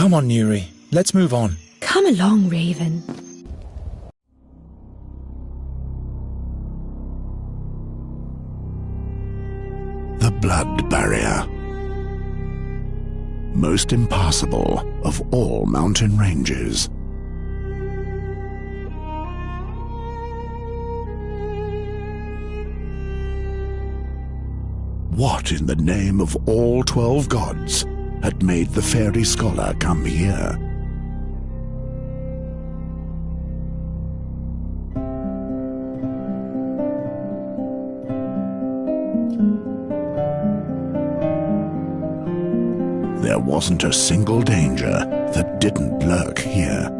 Come on, Nuri. Let's move on. Come along, Raven. The Blood Barrier. Most impassable of all mountain ranges. What in the name of all 12 gods had made the fairy scholar come here? There wasn't a single danger that didn't lurk here.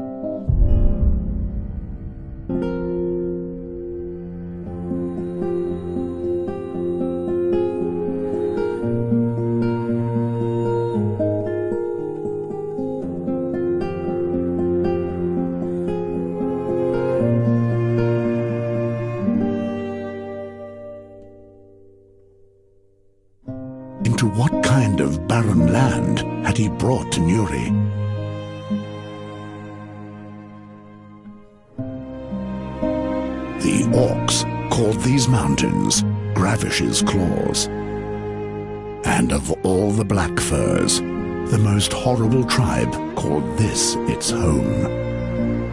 Into what kind of barren land had he brought Nuri? The orcs called these mountains Gravish's Claws. And of all the Black Furs, the most horrible tribe called this its home.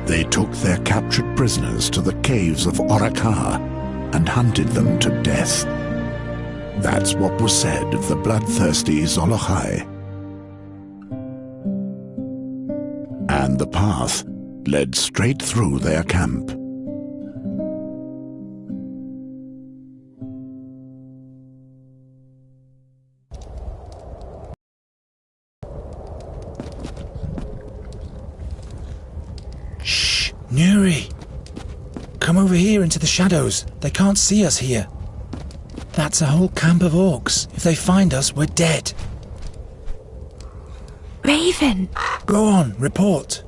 They took their captured prisoners to the caves of Orakar and hunted them to death. That's what was said of the bloodthirsty Zolochai. And the path led straight through their camp. Shh! Nuri! Come over here into the shadows. They can't see us here. That's a whole camp of orcs. If they find us, we're dead. Raven! Go on, report.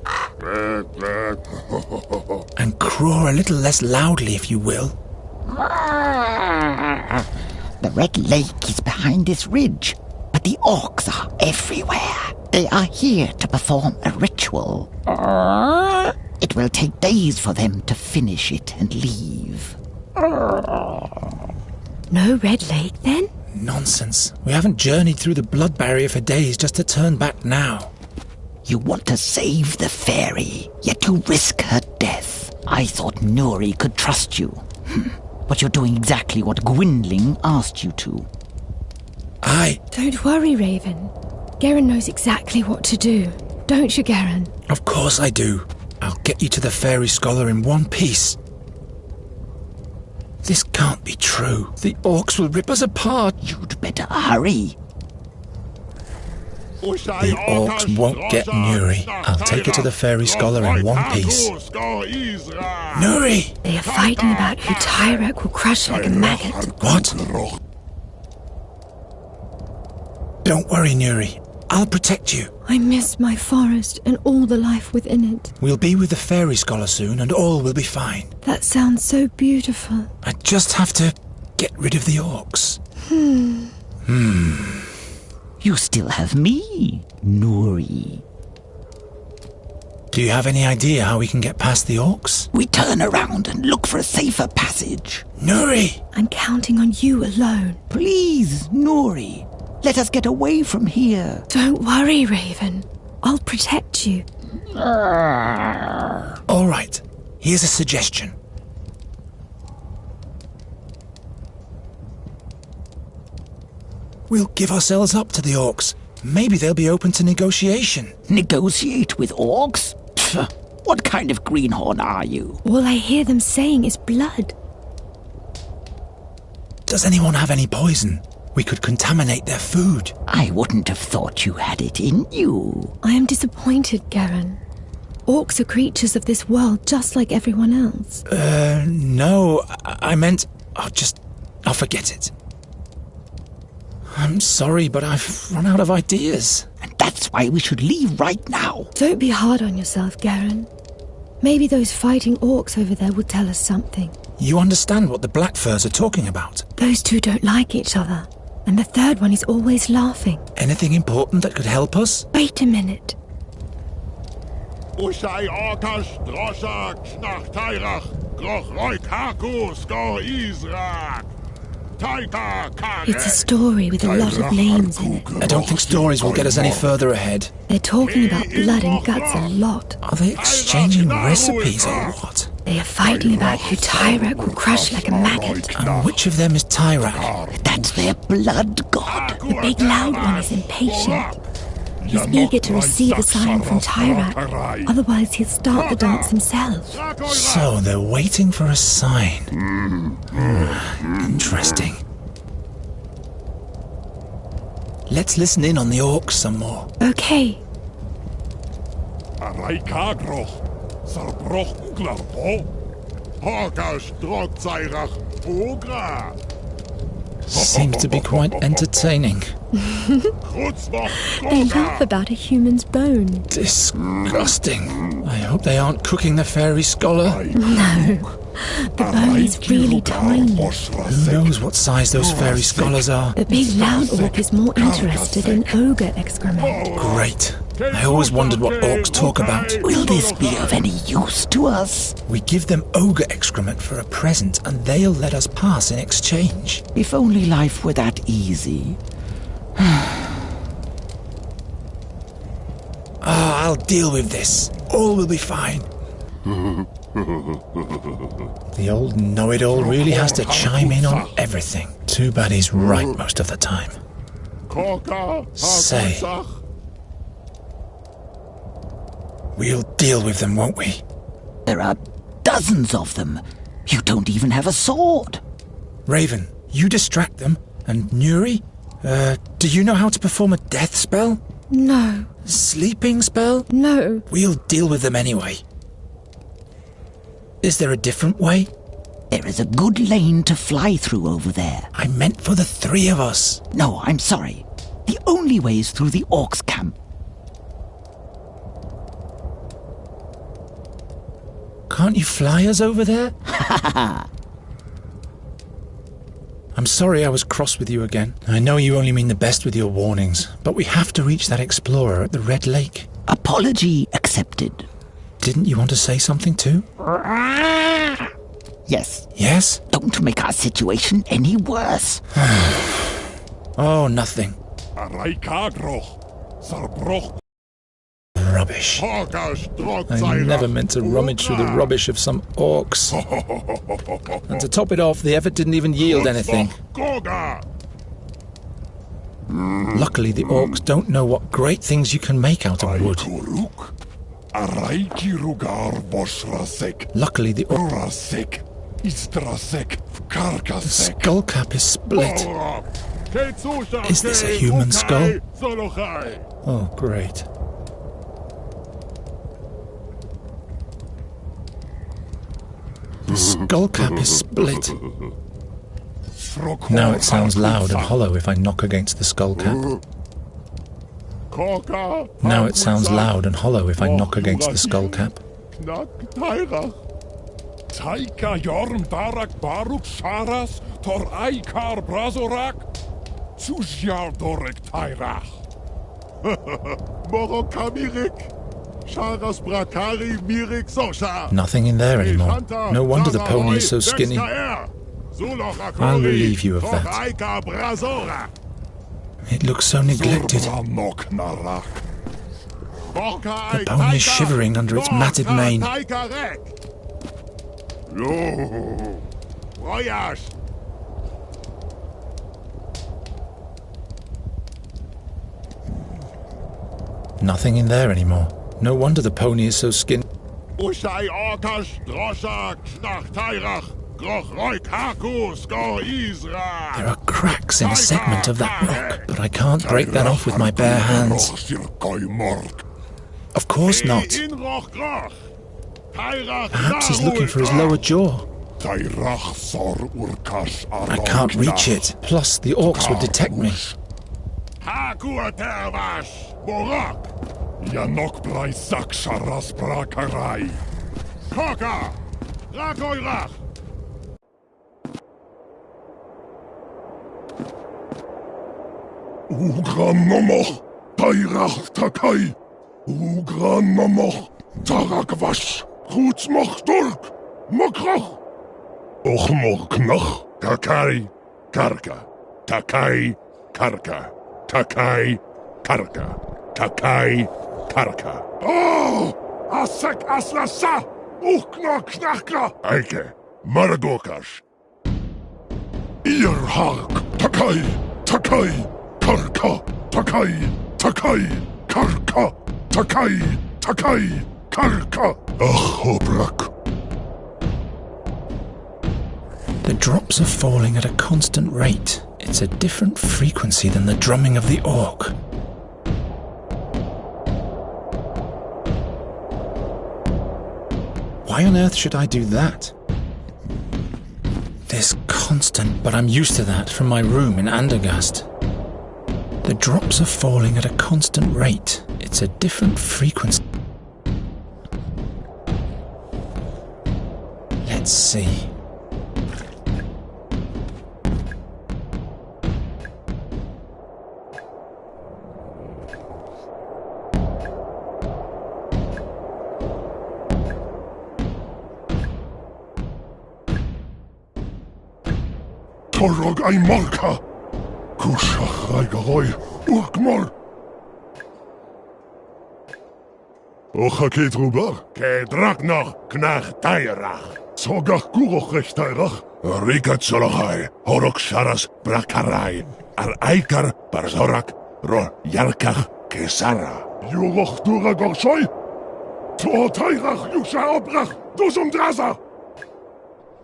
And craw a little less loudly, if you will. The Red Lake is behind this ridge, but the orcs are everywhere. They are here to perform a ritual. It will take days for them to finish it and leave. No Red Lake, then? Nonsense. We haven't journeyed through the Blood Barrier for days just to turn back now. You want to save the fairy, yet you risk her death. I thought Nuri could trust you. But you're doing exactly what Gwynling asked you to. Don't worry, Raven. Garen knows exactly what to do. Don't you, Garen? Of course I do. I'll get you to the fairy scholar in one piece. This can't be true. The orcs will rip us apart. You'd better hurry. The orcs won't get Nuri. I'll take her to the fairy scholar in one piece. Nuri! They are fighting about who Tyrek will crush like a maggot. What? Don't worry, Nuri. I'll protect you. I miss my forest and all the life within it. We'll be with the fairy scholar soon and all will be fine. That sounds so beautiful. I just have to get rid of the orcs. You still have me, Nuri. Do you have any idea how we can get past the orcs? We turn around and look for a safer passage. Nuri! I'm counting on you alone. Please, Nuri. Let us get away from here. Don't worry, Raven. I'll protect you. All right. Here's a suggestion. We'll give ourselves up to the orcs. Maybe they'll be open to negotiation. Negotiate with orcs? Pfft, what kind of greenhorn are you? All I hear them saying is blood. Does anyone have any poison? We could contaminate their food. I wouldn't have thought you had it in you. I am disappointed, Garen. Orcs are creatures of this world just like everyone else. No, I meant... I'll forget it. I'm sorry, but I've run out of ideas. And that's why we should leave right now. Don't be hard on yourself, Garen. Maybe those fighting orcs over there will tell us something. You understand what the Black Furs are talking about? Those two don't like each other. And the third one is always laughing. Anything important that could help us? Wait a minute. Ushai Orkash, Droshak, Schnach Tairach, Groch Roikaku, Skor Izrak. Taika Kare. It's a story with a lot of names in it. I don't think stories will get us any further ahead. They're talking about blood and guts a lot. Are they exchanging recipes or what? They are fighting about who Tyrak will crush like a maggot. And which of them is Tyrak? That's their blood god. The big loud one is impatient. He's eager to receive a sign from Tyrak, otherwise he'll start the dance himself. So they're waiting for a sign. Interesting. Let's listen in on the orcs some more. Okay. Araikagroch, Sarbroch Glarbo, Horkash Drogzairach, Ogra. Seems to be quite entertaining. They laugh about a human's bone. Disgusting. I hope they aren't cooking the fairy scholar. No. The bone is really tiny. Who knows what size those fairy scholars are? The big loud orc is more interested in ogre excrement. Great. I always wondered what orcs talk about. Will this be of any use to us? We give them ogre excrement for a present, and they'll let us pass in exchange. If only life were that easy. I'll deal with this. All will be fine. The old know-it-all really has to chime in on everything. Too bad he's right most of the time. Say, we'll deal with them, won't we? There are dozens of them. You don't even have a sword. Raven, you distract them. And Nuri? Do you know how to perform a death spell? No. Sleeping spell? No. We'll deal with them anyway. Is there a different way? There is a good lane to fly through over there. I meant for the three of us. No, I'm sorry. The only way is through the orcs' camp. Can't you fly us over there? I'm sorry I was cross with you again. I know you only mean the best with your warnings, but we have to reach that explorer at the Red Lake. Apology accepted. Didn't you want to say something too? Yes. Yes? Don't make our situation any worse. Oh, nothing. Araikagroch, Sarbroch. Rubbish. I never meant to rummage through the rubbish of some orcs. And to top it off, the effort didn't even yield anything. Luckily, the orcs don't know what great things you can make out of wood. Luckily, the skull cap is split. Is this a human skull? Oh, great. The skull cap is split. Now it sounds loud and hollow if I knock against the skull cap. Now it sounds loud and hollow if I knock against the skull cap. Taika Jorm Darak Baruk Sharas Tor Aikar Brazorak Susjar Dorek Tairach Morokamirik Sharas Brakari Mirik Sosha. Nothing in there anymore. No wonder the pony is so skinny. I'll relieve you of that. It looks so neglected. The pony is shivering under its matted mane. Nothing in there anymore. No wonder the pony is so skinny. There are cracks in a segment of that rock, but I can't break that off with my bare hands. Of course not. Perhaps he's looking for his lower jaw. I can't reach it. Plus, the orcs would detect me. Yanok Brai Saksharas Brakarai. Koka! Rakoirach! Ugran Nomoch! Tairach Takai! Ugran Nomoch! Tarakwash, goed moch turk, mokroch. Och moknach, takai, karka, takai, karka, takai, karka, takai, karka. Oh, asek aslasa, ukna knakla. Eike, maradokash. Ihr hark, takai, takai, karka, takai, takai, karka, takai, takai, karka. Ach, obrak. The drops are falling at a constant rate. It's a different frequency than the drumming of the orc. Why on earth should I do that? This constant, but I'm used to that from my room in Andergast. The drops are falling at a constant rate. It's a different frequency. Let's see. Torog ay marka. Kushach raigaroy, urkmol. Ocha ket rubar. Ke drak noch, knach tairach. Zogach kuroch recht tairach. Rikat solachai, horok sharas brakarai. Ar aikar barzorak, ro yarkach kesara. Juroch dura gorshoy. To tairach yusha obrach, duzum draza.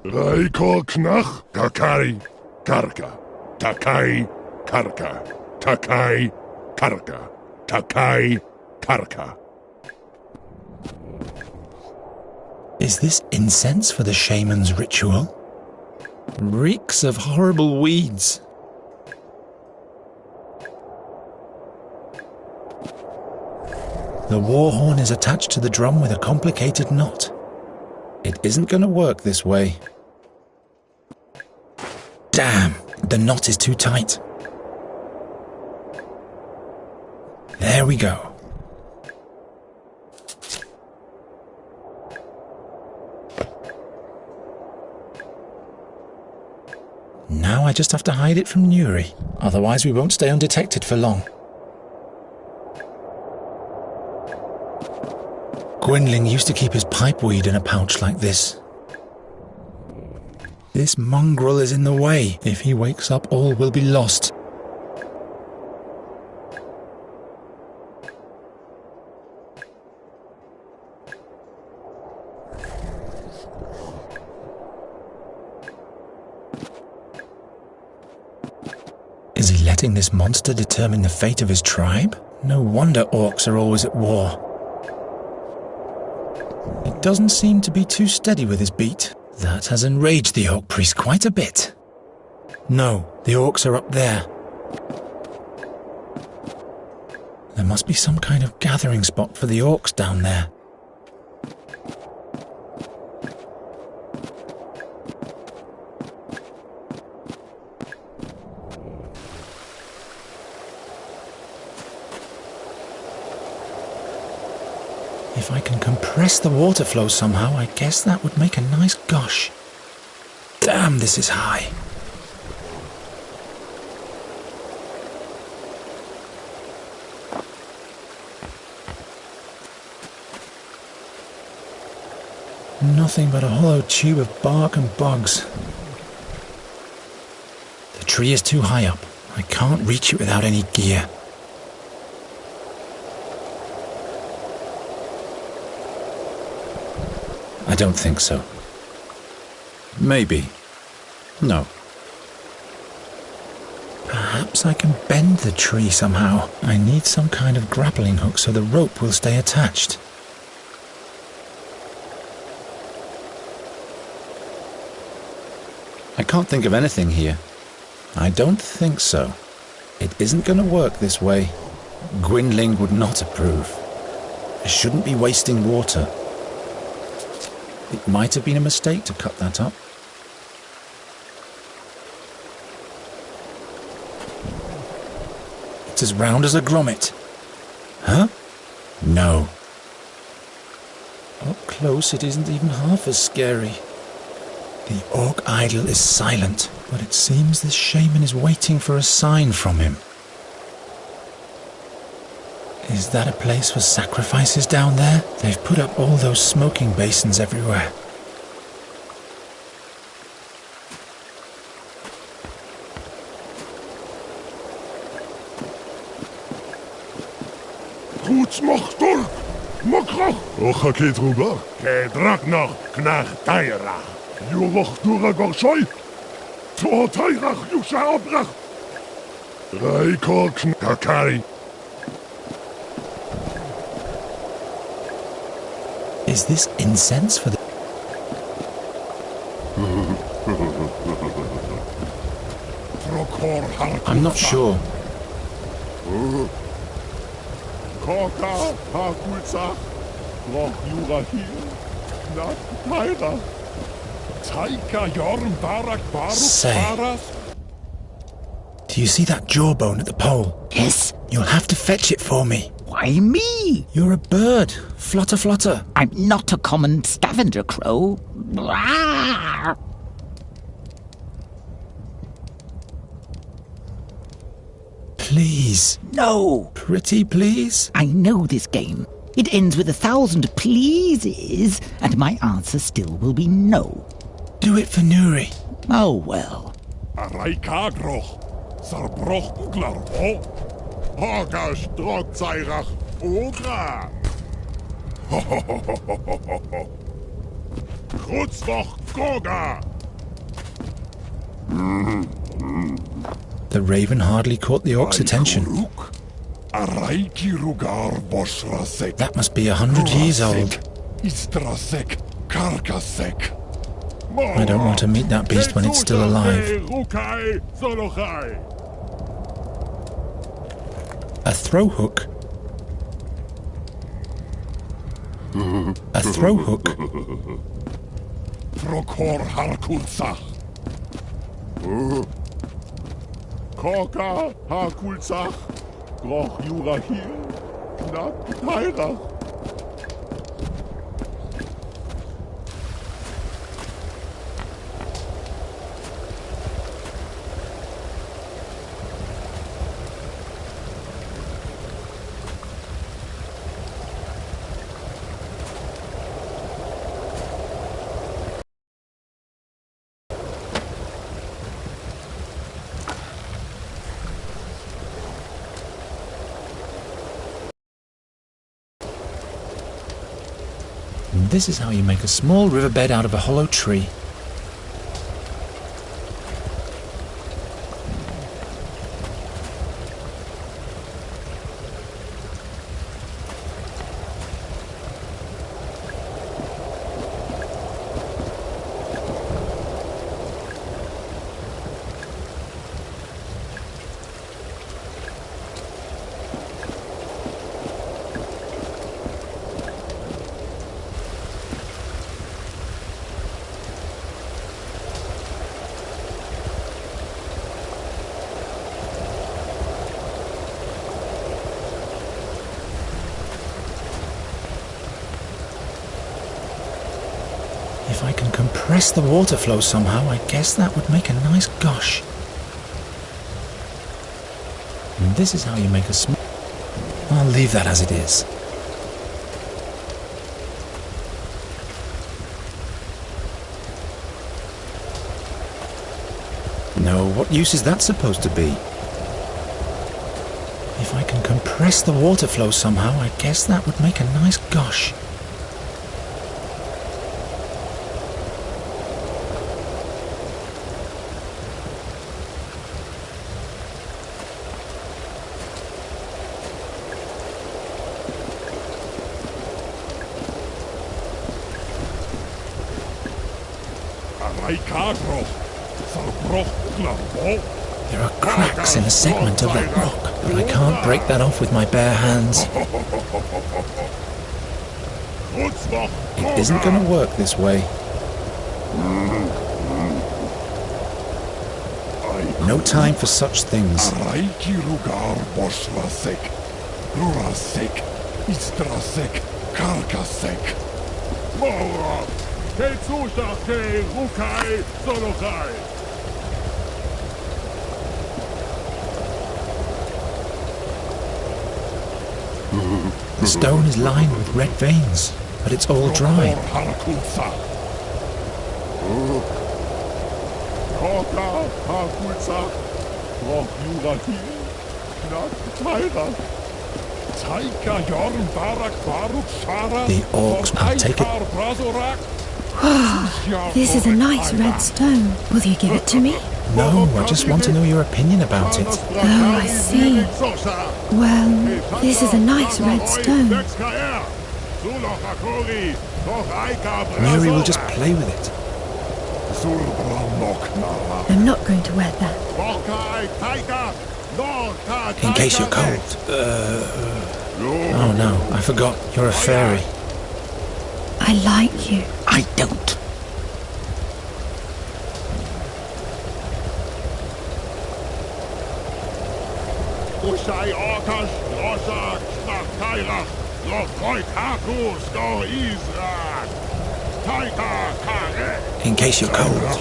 Raiko knach, kakari. Karka, takai, karka, takai, karka, takai, karka. Is this incense for the shaman's ritual? Reeks of horrible weeds. The war horn is attached to the drum with a complicated knot. It isn't going to work this way. Damn, the knot is too tight. There we go. Now I just have to hide it from Nuri, otherwise we won't stay undetected for long. Gwynling used to keep his pipeweed in a pouch like this. This mongrel is in the way. If he wakes up, all will be lost. Is he letting this monster determine the fate of his tribe? No wonder orcs are always at war. He doesn't seem to be too steady with his beat. That has enraged the orc priest quite a bit. No, the orcs are up there. There must be some kind of gathering spot for the orcs down there. If I can compress the water flow somehow, I guess that would make a nice gush. Damn, this is high. Nothing but a hollow tube of bark and bugs. The tree is too high up. I can't reach it without any gear. I don't think so. Maybe. No. Perhaps I can bend the tree somehow. I need some kind of grappling hook so the rope will stay attached. I can't think of anything here. I don't think so. It isn't going to work this way. Gwynling would not approve. I shouldn't be wasting water. It might have been a mistake to cut that up. It's as round as a grommet. Huh? No. close, it isn't even half as scary. The orc idol is silent, but it seems this shaman is waiting for a sign from him. Is that a place for sacrifices down there? They've put up all those smoking basins everywhere. Goed mag door. Makrach. Och geht rüber. Kedrak noch knacht Teirach. Juroch dura gorschoi. To Teirach Jusha obrach. Reiko knakari. Is this incense for the... I'm not sure. Koka, Hakulzach, Loch Jurahil, Knack Teirach. Taika Jorm Barak Baruk Say. Baras. Do you see that jawbone at the pole? Yes? You'll have to fetch it for me. Why me? You're a bird. Flutter, flutter. I'm not a common scavenger crow. Blah! Please. No! Pretty please? I know this game. It ends with 1,000 pleases, and my answer still will be no. Do it for Nuri. Oh well. Araikagroch. Sarbroch Glarbo. Hoga Strok Zeirach. Ogra. Grutzwoch Goga. The raven hardly caught the orc's attention. Araiki Rugar Bosrasek. That must be 100 years old. Istrasek Karkasek. I don't want to meet that beast when it's still alive. A throw hook? A throw hook? Prokor Harkulzach. Koka Harkulzach. Groch Jurahil. Knack Teirach. This is how you make a small riverbed out of a hollow tree. If I can compress the water flow somehow, I guess that would make a nice gush. And this is how you make a small... I'll leave that as it is. No, what use is that supposed to be? If I can compress the water flow somehow, I guess that would make a nice gush. There are cracks in a segment of that rock, but I can't break that off with my bare hands. It isn't going to work this way. No time for such things. Moro, Ke Tsushach, Ke Rukai, Solochai. The stone is lined with red veins, but it's all dry. The orcs will take it. This is a nice red stone. Will you give it to me? No, I just want to know your opinion about it. Oh, I see. Well, this is a nice red stone. Mary will just play with it. I'm not going to wear that. In case you're cold. Oh no, I forgot. You're a fairy. I like you. I don't. Ushai Orkash, Roshak, Kairach, Rochoi Kakus, Go Izrak, Taika Kare. In case you're cold.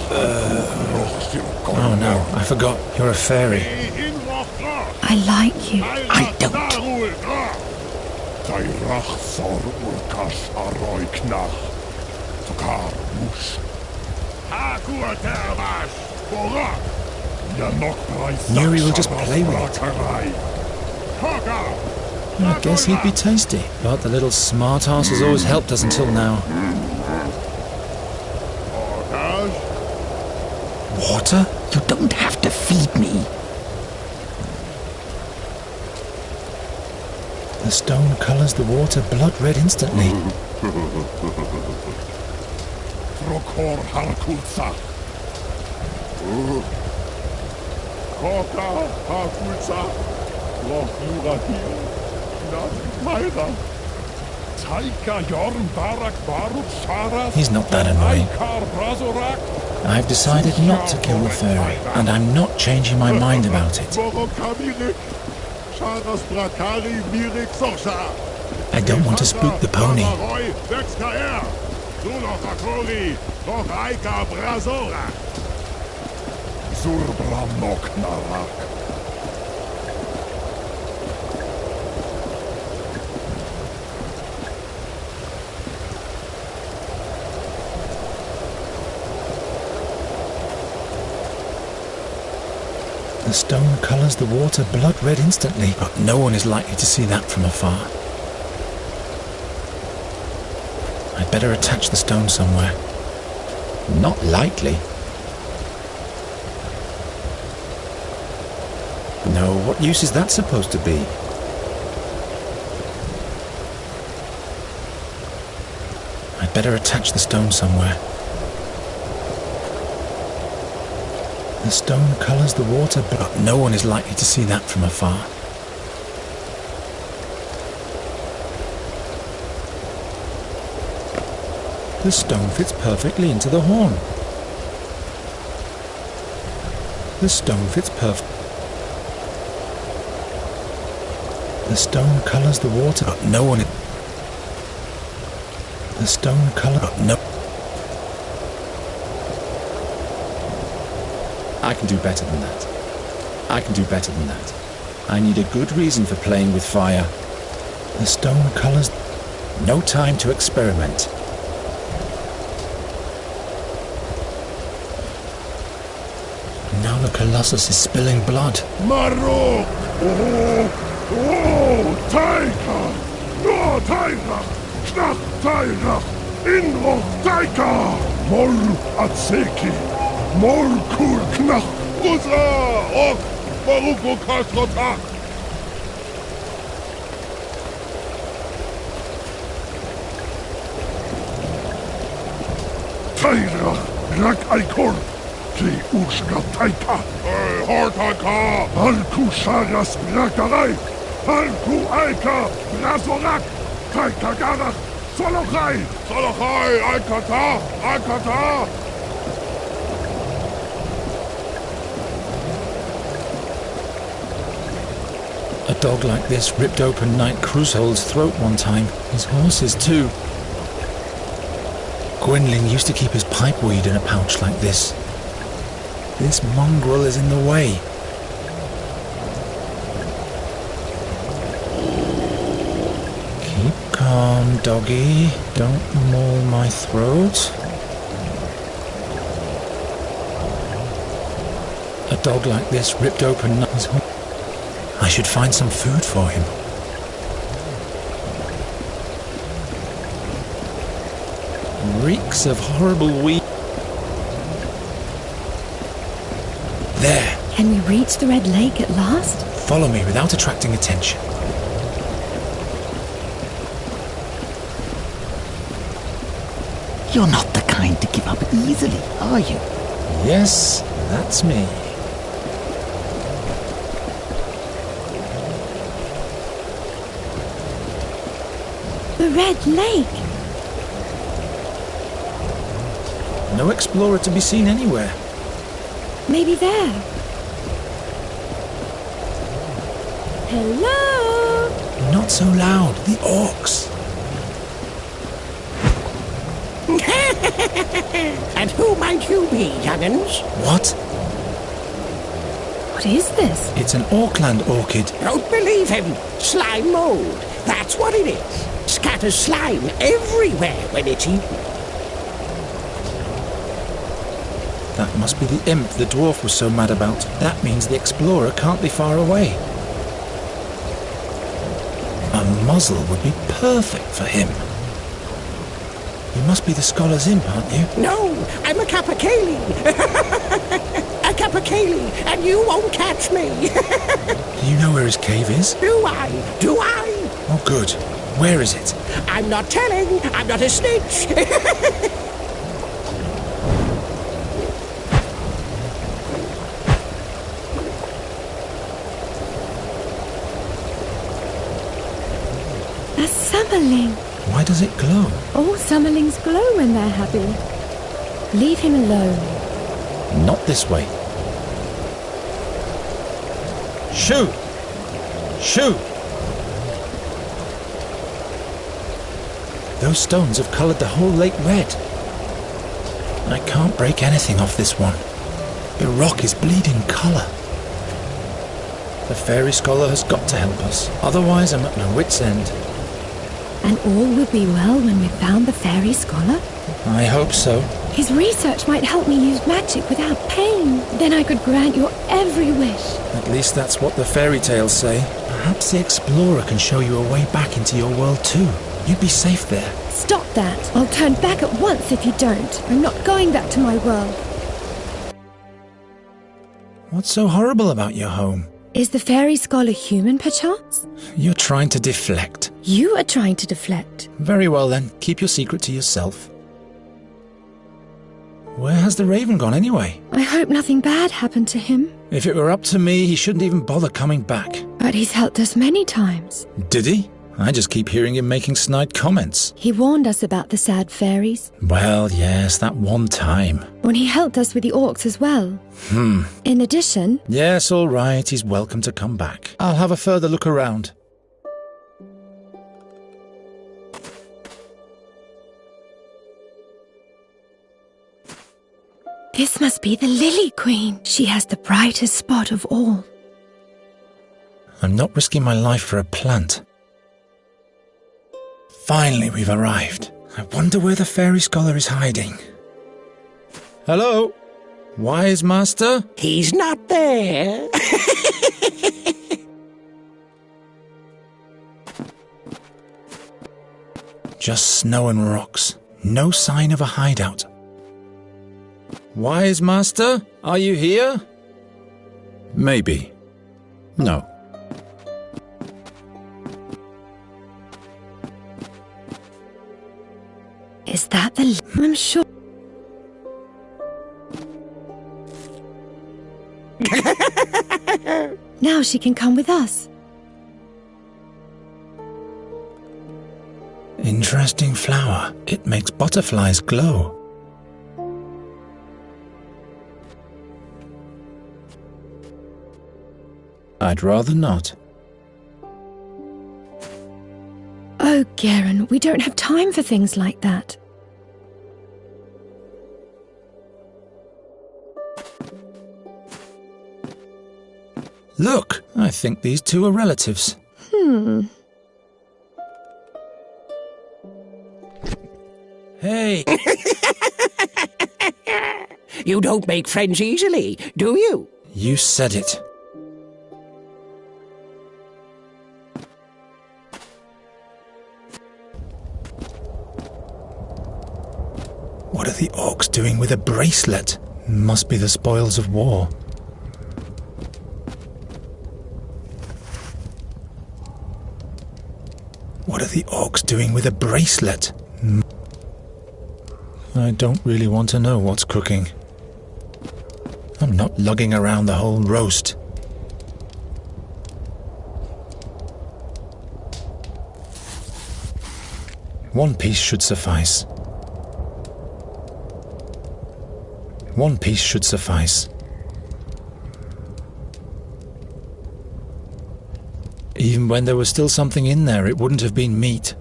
Oh no, I forgot. You're a fairy. I like you. I don't. Tairach Sor Urkash Aroi Knach, Tukar Mush. Hakur Tervash, Borak. Nuri will just play with it. I guess he'd be tasty, but the little smart ass has always helped us until now. Water? You don't have to feed me. The stone colours the water blood red instantly. He's not that annoying. I've decided not to kill the fairy, and I'm not changing my mind about it. I don't want to spook the pony. The stone colours the water blood red instantly, but no one is likely to see that from afar. I'd better attach the stone somewhere. Not likely. No, what use is that supposed to be? I'd better attach the stone somewhere. The stone colours the water, but no one is likely to see that from afar. The stone fits perfectly into the horn. The stone fits perfectly. The stone colours the water, but no one... The stone colour, but no... I can do better than that. I can do better than that. I need a good reason for playing with fire. The stone colours... No time to experiment. Now the Colossus is spilling blood. Marok! Oh, Taika! No, Taika! Knach Taika! Inroch Taika! Mol Atseki! Mol Kul Knach! Rusa! Ok! Baruko Kastrotak! Taira! Rak Aikor! Ki Ushka Taika! Hortaka! Alku Sharas Brakarai! Alku Aika! Brazorak! Taika Garach! Solochai! Solochai! Aikata! Aikata! A dog like this ripped open Knight Crusoe's throat one time. His horses too. Gwynling used to keep his pipeweed in a pouch like this. This mongrel is in the way. Keep calm, doggy. Don't maul my throat. A dog like this ripped open his home. I should find some food for him. Reeks of horrible weed. There. Can we reach the Red Lake at last? Follow me without attracting attention. You're not the kind to give up easily, are you? Yes, that's me. The Red Lake! No explorer to be seen anywhere. Maybe there. Hello? Not so loud. The orcs. And who might you be, young'uns? What? What is this? It's an Orkland orchid. Don't believe him. Slime mold. That's what it is. Scatters slime everywhere when it's eaten. That must be the imp the dwarf was so mad about. That means the explorer can't be far away. A muzzle would be perfect for him. You must be the scholar's imp, aren't you? No, I'm a Capercaillie. A Capercaillie, and you won't catch me. Do you know where his cave is? Do I? Do I? Oh, good. Where is it? I'm not telling. I'm not a snitch. A summerling. Why does it glow? All summerlings glow when they're happy. Leave him alone. Not this way. Shoo! Shoo! Those stones have coloured the whole lake red. I can't break anything off this one. The rock is bleeding colour. The fairy scholar has got to help us. Otherwise I'm at my wit's end. And all will be well when we've found the fairy scholar? I hope so. His research might help me use magic without pain. Then I could grant your every wish. At least that's what the fairy tales say. Perhaps the explorer can show you a way back into your world too. You'd be safe there. Stop that. I'll turn back at once if you don't. I'm not going back to my world. What's so horrible about your home? Is the fairy scholar human, perchance? You're trying to deflect. You are trying to deflect. Very well then, keep your secret to yourself. Where has the raven gone anyway? I hope nothing bad happened to him. If it were up to me, he shouldn't even bother coming back. But he's helped us many times. Did he? I just keep hearing him making snide comments. He warned us about the sad fairies. Well, yes, that one time. When he helped us with the orcs as well. In addition... Yes, all right, he's welcome to come back. I'll have a further look around. This must be the Lily Queen. She has the brightest spot of all. I'm not risking my life for a plant. Finally, we've arrived. I wonder where the fairy scholar is hiding. Hello? Wise master? He's not there. Just snow and rocks. No sign of a hideout. Wise master, are you here? Maybe. No. Is that the... I'm sure... Now she can come with us. Interesting flower. It makes butterflies glow. I'd rather not. Oh, Garen, we don't have time for things like that. Look, I think these two are relatives. Hey! You don't make friends easily, do you? You said it. What are the orcs doing with a bracelet? Must be the spoils of war. What are the orcs doing with a bracelet? I don't really want to know what's cooking. I'm not lugging around the whole roast. One piece should suffice. One piece should suffice. Even when there was still something in there, it wouldn't have been meat.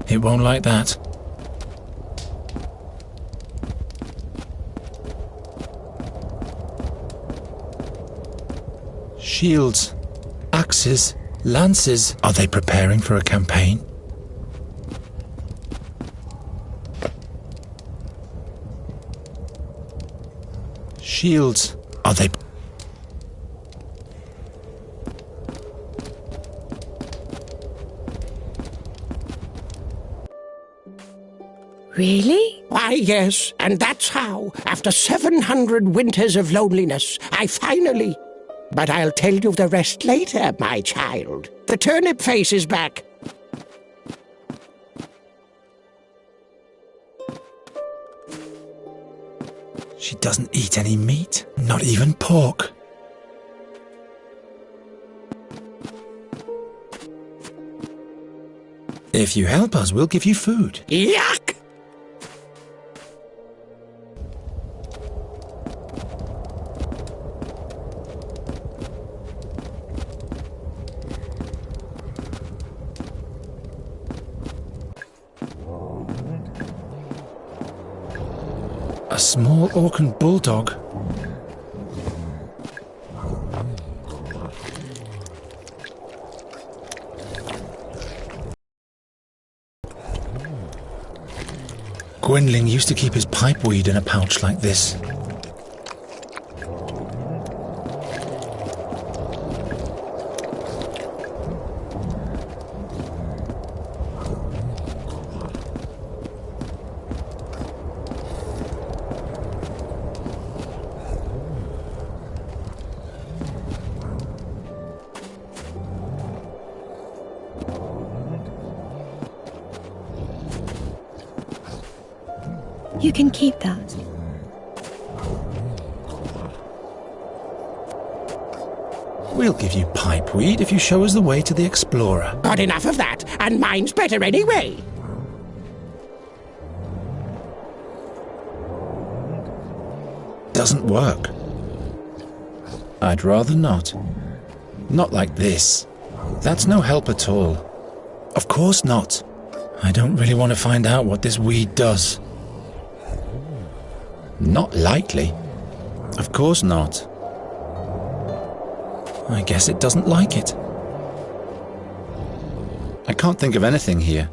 It won't like that. Shields, axes, lances. Are they preparing for a campaign? Shields. Are they... Really? Why, yes, and that's how, after 700 winters of loneliness, I finally... But I'll tell you the rest later, my child. The turnip face is back. She doesn't eat any meat, not even pork. If you help us, we'll give you food. Yuck! A small Orcan bulldog. Gwynling used to keep his pipeweed in a pouch like this. You can keep that. We'll give you pipeweed if you show us the way to the Explorer. Got enough of that, and mine's better anyway. Doesn't work. I'd rather not. Not like this. That's no help at all. Of course not. I don't really want to find out what this weed does. Not likely. Of course not. I guess it doesn't like it. I can't think of anything here.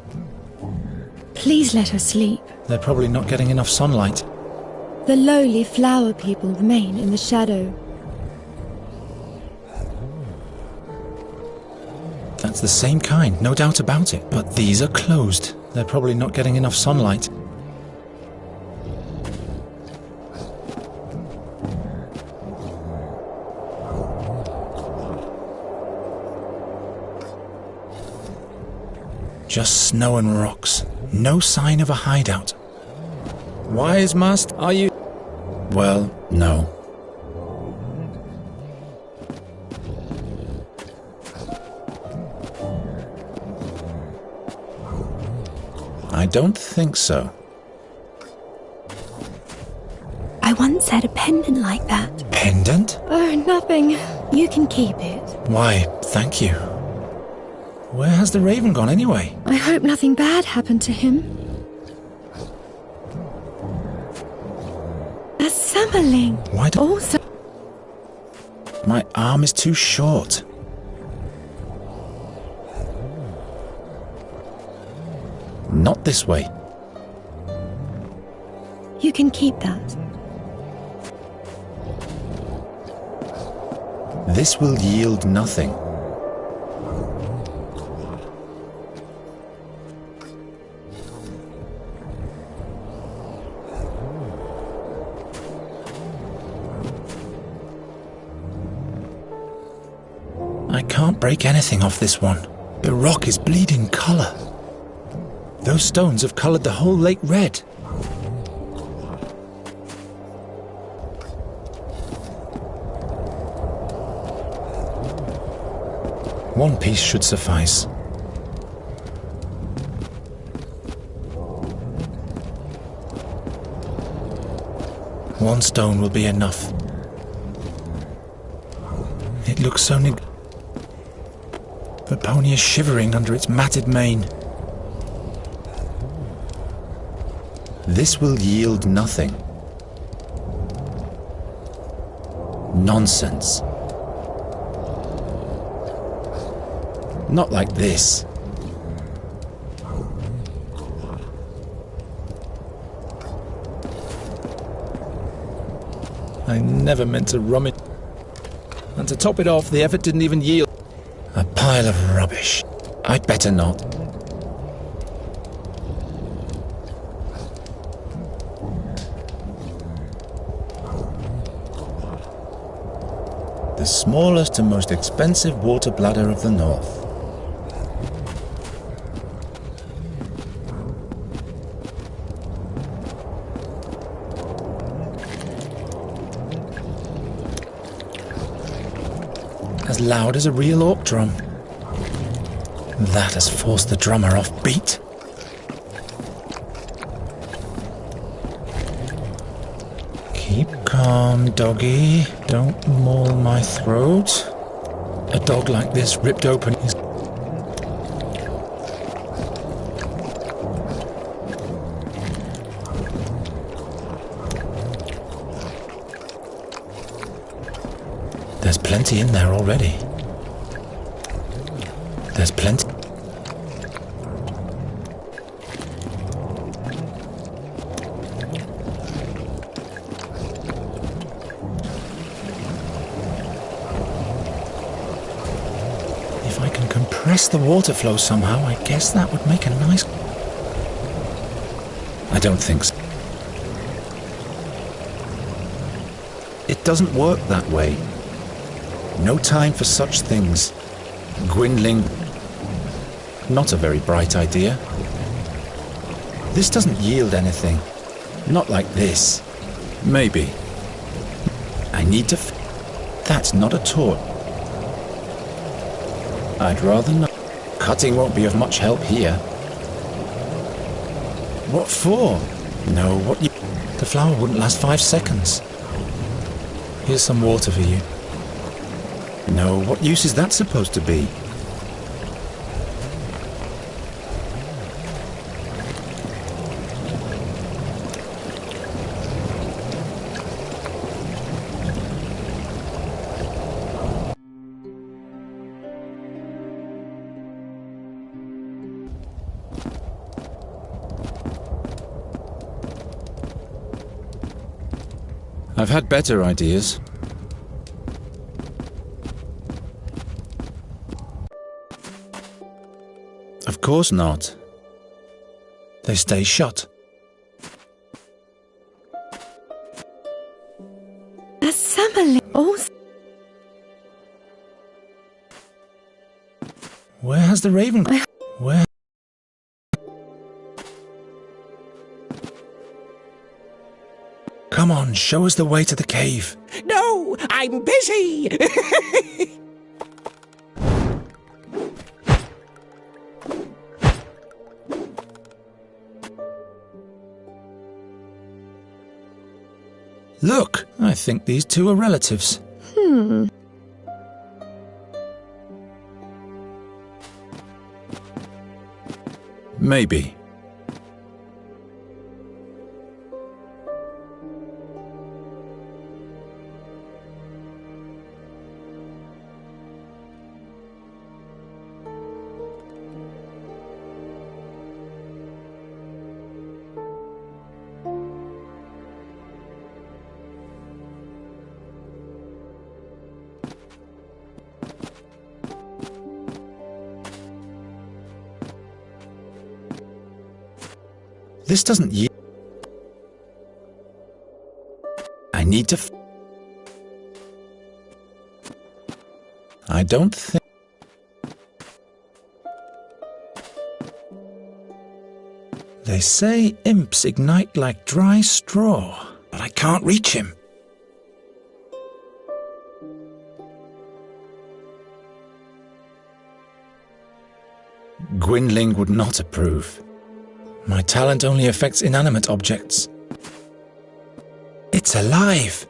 Please let her sleep. They're probably not getting enough sunlight. The lowly flower people remain in the shadow. That's the same kind, no doubt about it. But these are closed. They're probably not getting enough sunlight. Just snow and rocks. No sign of a hideout. Wise Master, are you... Well, no. I don't think so. I once had a pendant like that. Pendant? Oh, nothing. You can keep it. Why, thank you. Where has the raven gone anyway? I hope nothing bad happened to him. A summerling. Why do... Also... My arm is too short. Not this way. You can keep that. This will yield nothing. I can't break anything off this one. The rock is bleeding colour. Those stones have coloured the whole lake red. One piece should suffice. One stone will be enough. It looks so The pony is shivering under its matted mane. This will yield nothing. Nonsense. Not like this. I never meant to rum it. And to top it off, the effort didn't even yield. A pile of rubbish. I'd better not. The smallest and most expensive water bladder of the north. As loud as a real orc drum. That has forced the drummer off beat. Keep calm, doggy. Don't maul my throat. A dog like this ripped open is... There's plenty in there already. There's plenty. If I can compress the water flow somehow, I guess that would make a nice... I don't think so. It doesn't work that way. No time for such things. Gwynling... Not a very bright idea. This doesn't yield anything. Not like this. Maybe. I need to... That's not a taunt. I'd rather not. Cutting won't be of much help here. What for? No, what you... The flower wouldn't last 5 seconds. Here's some water for you. No, what use is that supposed to be? I've had better ideas. Of course not. They stay shut. A summerling also... Where has the raven... Where... Come on, show us the way to the cave. No, I'm busy. Look, I think these two are relatives. Maybe. This doesn't yield. I need to. I don't think. They say imps ignite like dry straw, but I can't reach him. Gwynling would not approve. My talent only affects inanimate objects. It's alive!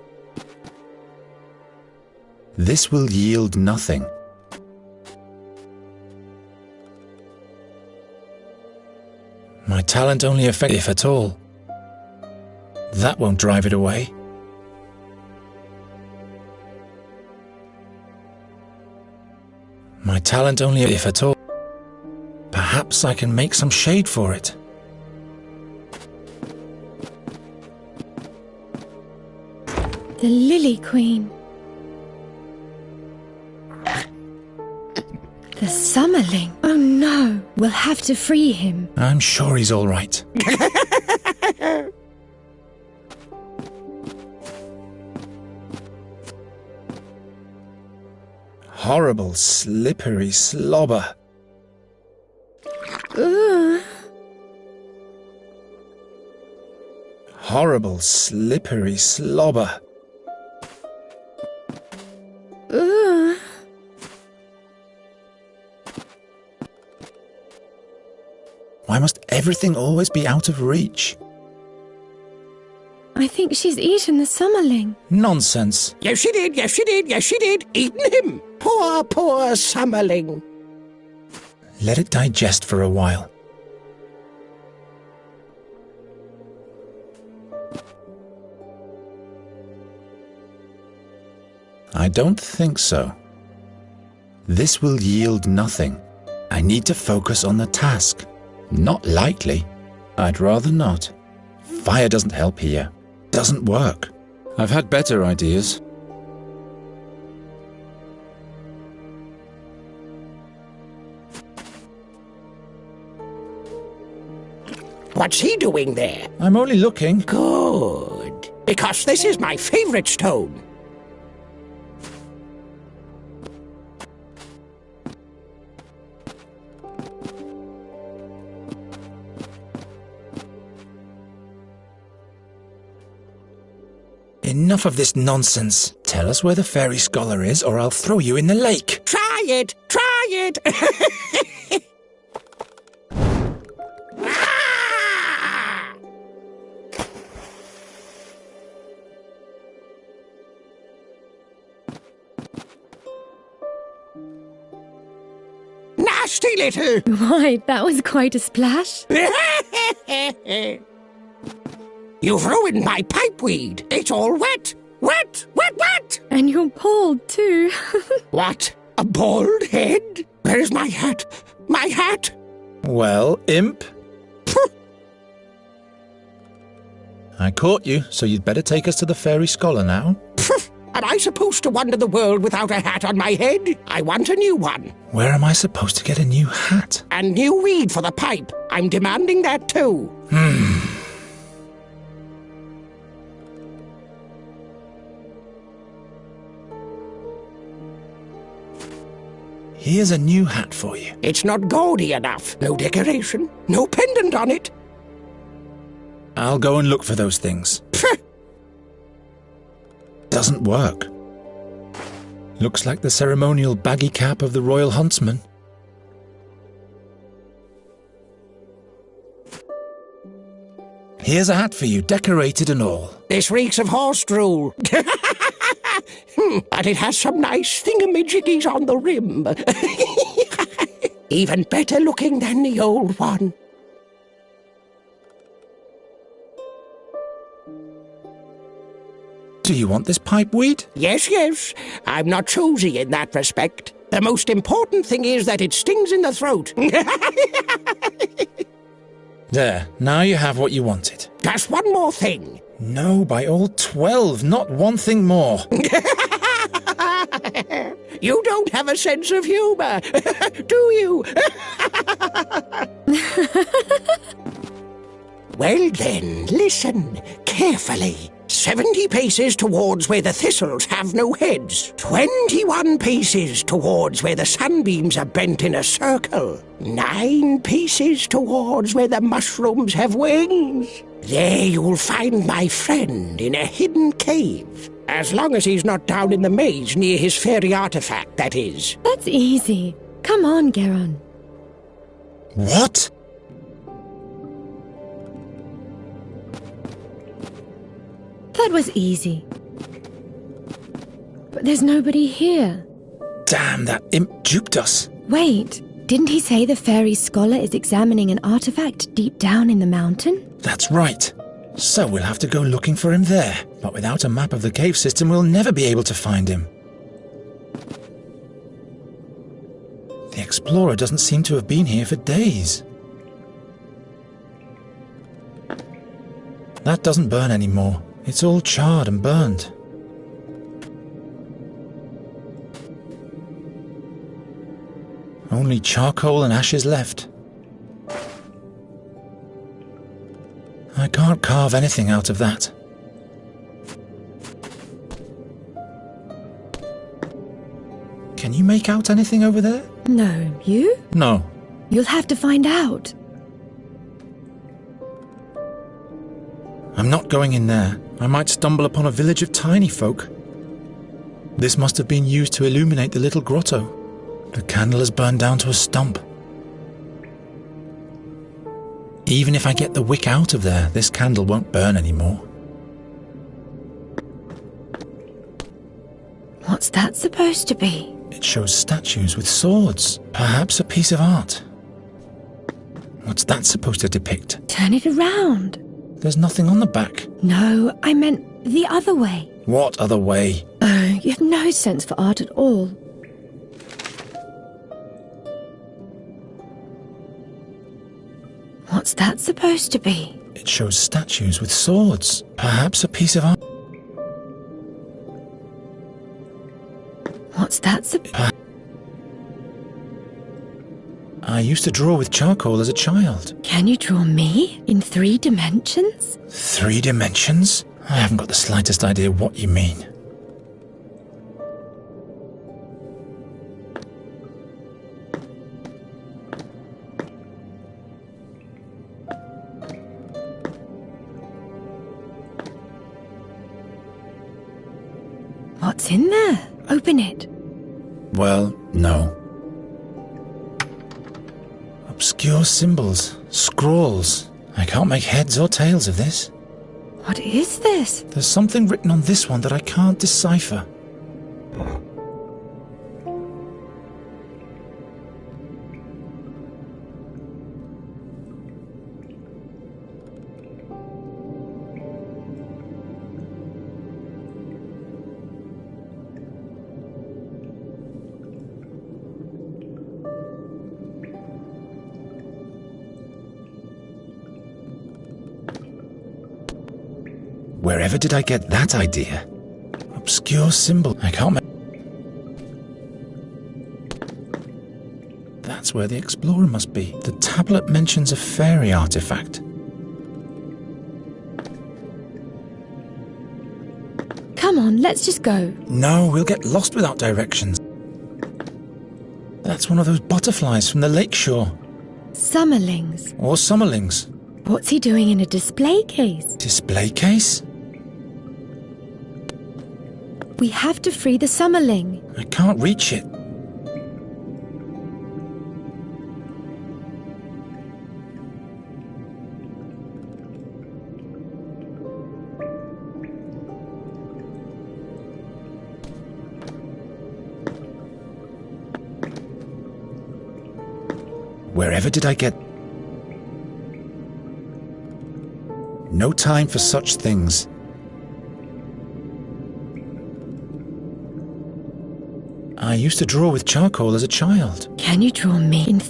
This will yield nothing. My talent only affects, if at all. That won't drive it away. My talent only, if at all. Perhaps I can make some shade for it. The Lily Queen. The Summerling. Oh no, we'll have to free him. I'm sure he's all right. Horrible, slippery slobber. Ugh. Horrible, slippery slobber. Ugh. Why must everything always be out of reach? I think she's eaten the Summerling. Nonsense. Yes, she did, yes, she did, yes, she did. Eaten him. Poor, poor Summerling. Let it digest for a while. I don't think so. This will yield nothing. I need to focus on the task. Not lightly. I'd rather not. Fire doesn't help here. Doesn't work. I've had better ideas. What's he doing there? I'm only looking. Good. Because this is my favorite stone. Enough of this nonsense. Tell us where the fairy scholar is, or I'll throw you in the lake. Try it! Try it! Ah! Nasty little! Why, that was quite a splash. You've ruined my pipeweed. It's all wet. Wet, wet, wet! And you're bald, too. What? A bald head? Where's my hat? My hat? Well, imp. I caught you, so you'd better take us to the fairy scholar now. Am I supposed to wander the world without a hat on my head? I want a new one. Where am I supposed to get a new hat? And new weed for the pipe. I'm demanding that too. Here's a new hat for you. It's not gaudy enough. No decoration. No pendant on it. I'll go and look for those things. Doesn't work. Looks like the ceremonial baggy cap of the royal huntsman. Here's a hat for you, decorated and all. This reeks of horse drool. But it has some nice thingamajiggies on the rim. Even better looking than the old one. Do you want this pipeweed? Yes, yes. I'm not choosy in that respect. The most important thing is that it stings in the throat. There, now you have what you wanted. Just one more thing. No, by all 12, not one thing more. You don't have a sense of humor, do you? Well then, listen carefully. 70 paces towards where the thistles have no heads. 21 paces towards where the sunbeams are bent in a circle. 9 paces towards where the mushrooms have wings. There you'll find my friend in a hidden cave. As long as he's not down in the maze near his fairy artifact, that is. That's easy. Come on, Geron. What? That was easy. But there's nobody here. Damn, that imp duped us. Wait, didn't he say the fairy scholar is examining an artifact deep down in the mountain? That's right. So we'll have to go looking for him there. But without a map of the cave system, we'll never be able to find him. The explorer doesn't seem to have been here for days. That doesn't burn anymore. It's all charred and burned. Only charcoal and ashes left. I can't carve anything out of that. Can you make out anything over there? No, you? No. You'll have to find out. I'm not going in there. I might stumble upon a village of tiny folk. This must have been used to illuminate the little grotto. The candle has burned down to a stump. Even if I get the wick out of there, this candle won't burn anymore. What's that supposed to be? It shows statues with swords. Perhaps a piece of art. What's that supposed to depict? Turn it around. There's nothing on the back. No, I meant the other way. What other way? Oh, you have no sense for art at all. What's that supposed to be? It shows statues with swords. Perhaps a piece of art. What's that supposed? I used to draw with charcoal as a child. Can you draw me in 3 dimensions? 3 dimensions? I haven't got the slightest idea what you mean. What's in there? Open it. Well, no. Obscure symbols, scrawls. I can't make heads or tails of this. What is this? There's something written on this one that I can't decipher. Wherever did I get that idea? Obscure symbol. I can't make... That's where the explorer must be. The tablet mentions a fairy artifact. Come on, let's just go. No, we'll get lost without directions. That's one of those butterflies from the lakeshore. Summerlings. Or summerlings. What's he doing in a display case? Display case? We have to free the summerling. I can't reach it. Wherever did I get... No time for such things. I used to draw with charcoal as a child. Can you draw me in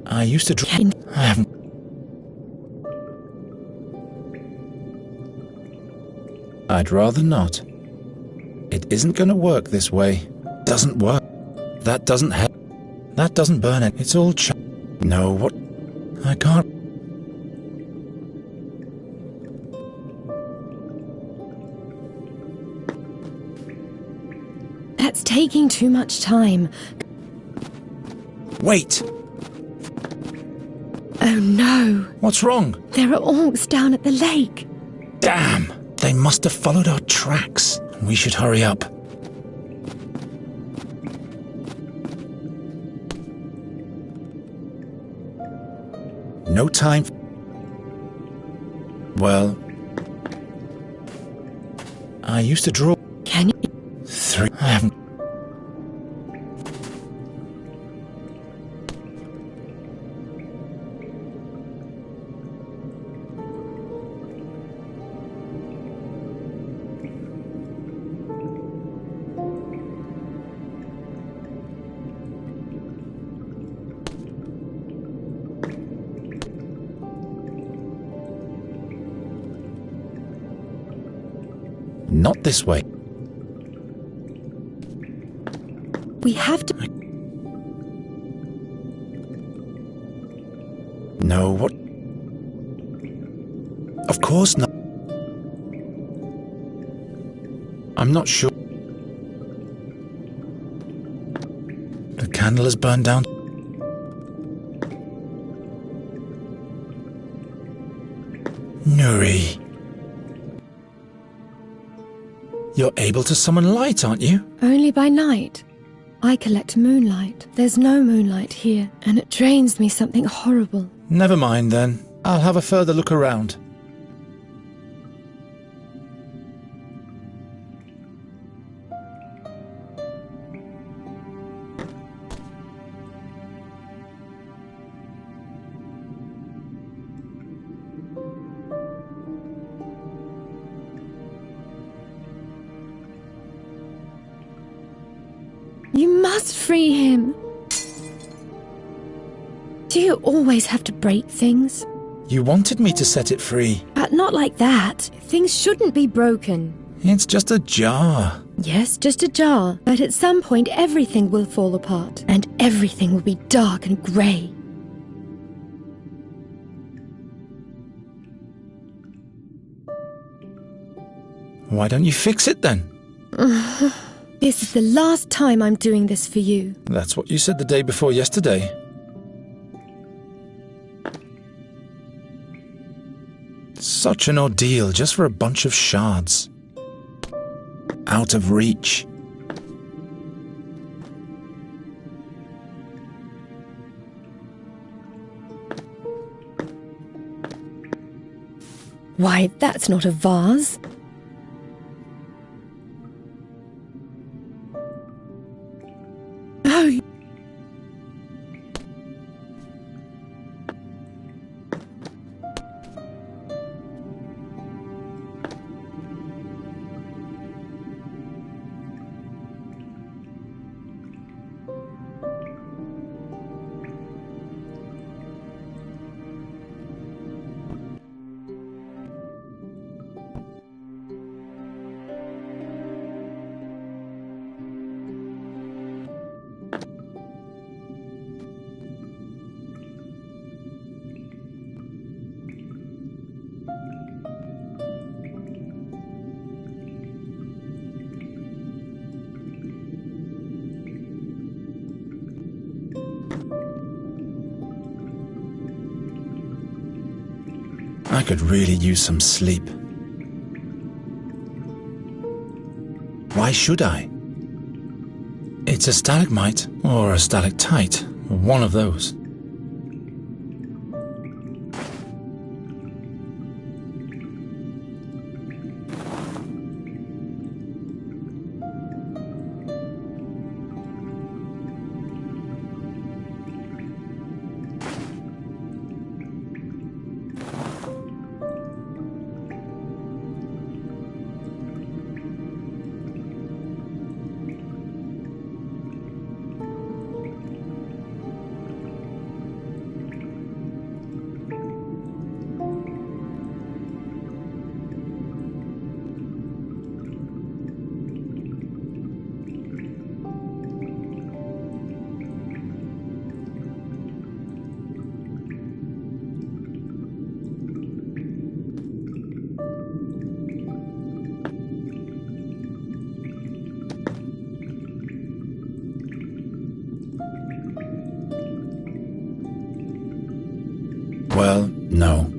I used to draw. I haven't. I'd rather not. It isn't going to work this way. Doesn't work. That doesn't help. That doesn't burn it. It's all No, what? I can't. That's taking too much time. Wait! Oh no! What's wrong? There are orcs down at the lake. Damn! They must have followed our tracks. We should hurry up. No time. Well, I used to draw. Can you? 3. I haven't. Not this way. We have to. No, what? Of course not. I'm not sure. The candle is burned down. Nuri. You're able to summon light, aren't you? Only by night. I collect moonlight. There's no moonlight here, and it drains me something horrible. Never mind then. I'll have a further look around. You must free him. Do you always have to break things? You wanted me to set it free. But not like that. Things shouldn't be broken. It's just a jar. Yes, just a jar. But at some point everything will fall apart. And everything will be dark and grey. Why don't you fix it then? This is the last time I'm doing this for you. That's what you said the day before yesterday. Such an ordeal just for a bunch of shards. Out of reach. Why, that's not a vase. Oh. I could really use some sleep. Why should I? It's a stalagmite or a stalactite, one of those. Well, no.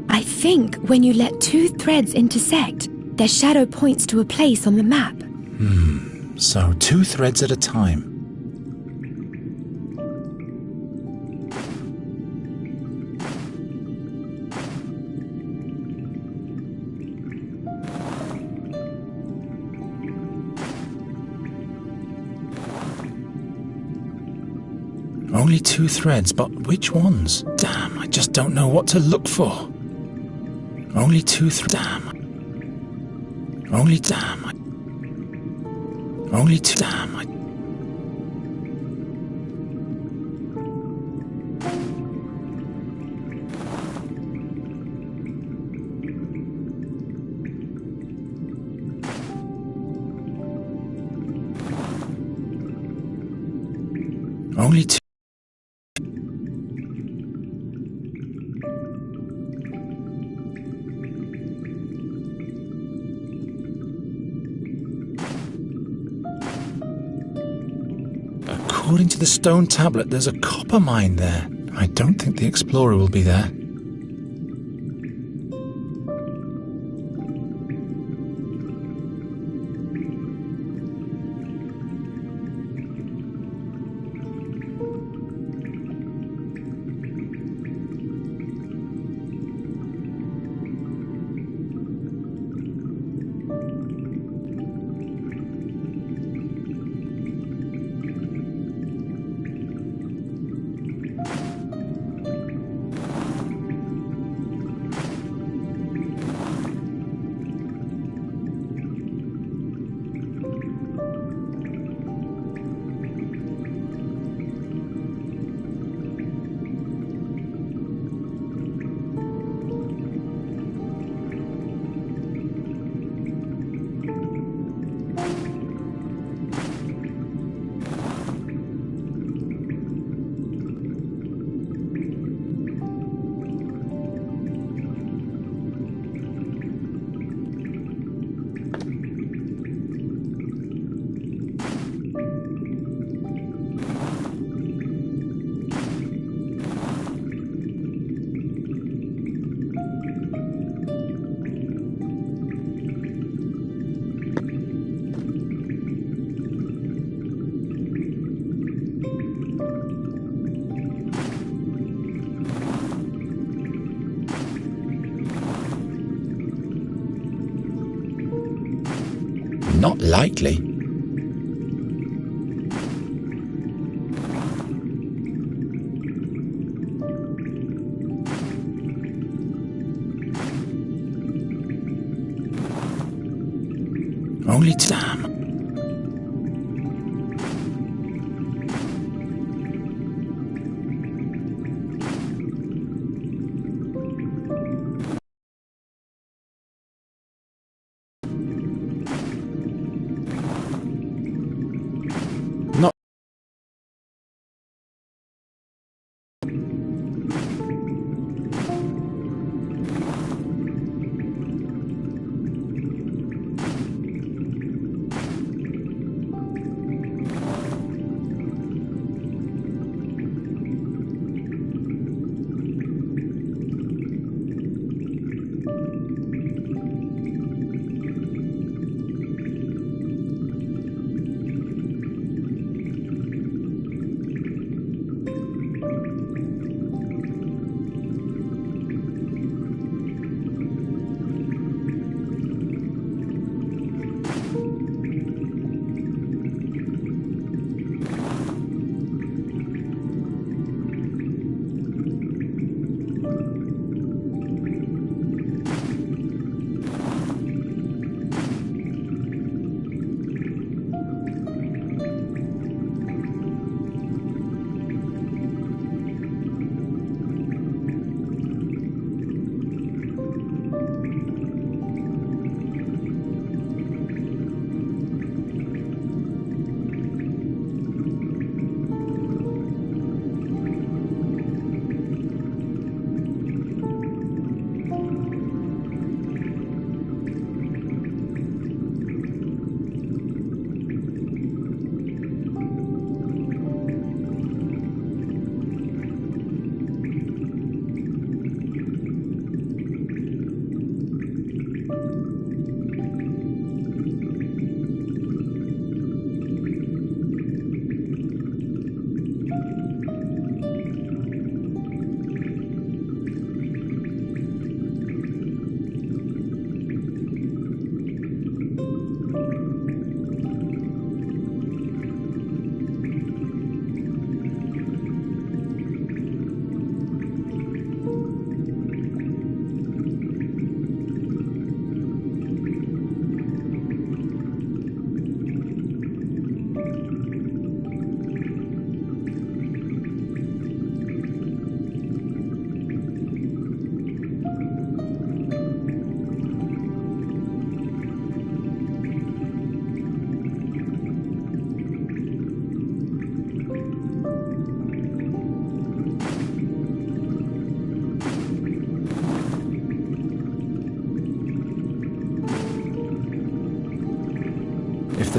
I think when you let two threads intersect, their shadow points to a place on the map. So 2 threads at a time. Only 2 threads, but which ones? Damn, I just don't know what to look for. Only 2 damn. Only damn. Only 2 damn. Only 2. According to the stone tablet, there's a copper mine there. I don't think the explorer will be there. Not likely. Only damn.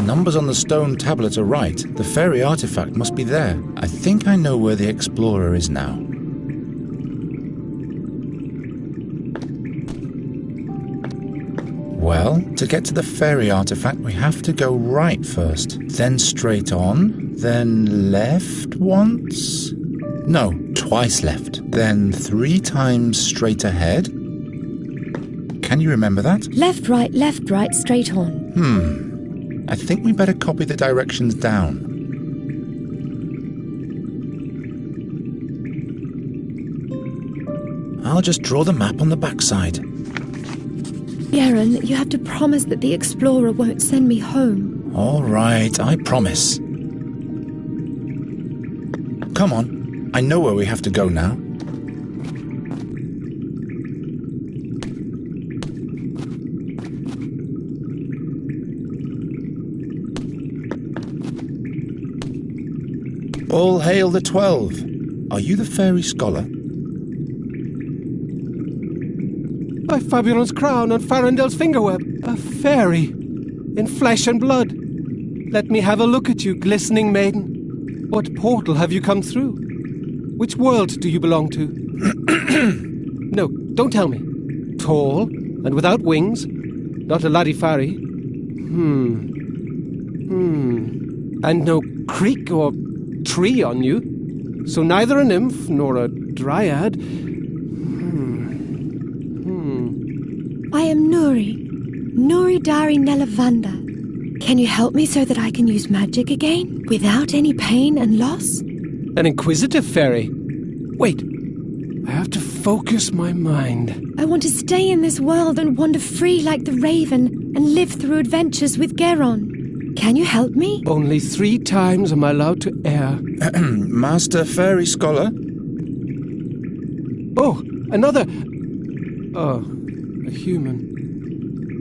numbers on the stone tablet are right, the fairy artifact must be there. I think I know where the explorer is now. Well, to get to the fairy artifact, we have to go right first, then straight on, then left once? No, twice left, then 3 times straight ahead. Can you remember that? Left, right, straight on. I think we better copy the directions down. I'll just draw the map on the backside. Garen, you have to promise that the explorer won't send me home. All right, I promise. Come on, I know where we have to go now. All hail the 12. Are you the fairy scholar? By Fabulon's crown and Farendel's fingerweb, a fairy, in flesh and blood. Let me have a look at you, glistening maiden. What portal have you come through? Which world do you belong to? No, don't tell me. Tall and without wings, not a Ladifari. And no creek or tree on you, so neither a nymph nor a dryad. I am Nuri Dari Nelavanda. Can you help me so that I can use magic again, without any pain and loss? An inquisitive fairy. Wait, I have to focus my mind. I want to stay in this world and wander free like the raven and live through adventures with Geron. Can you help me? Only 3 times am I allowed to err. Master fairy scholar? Oh, another... Oh, a human.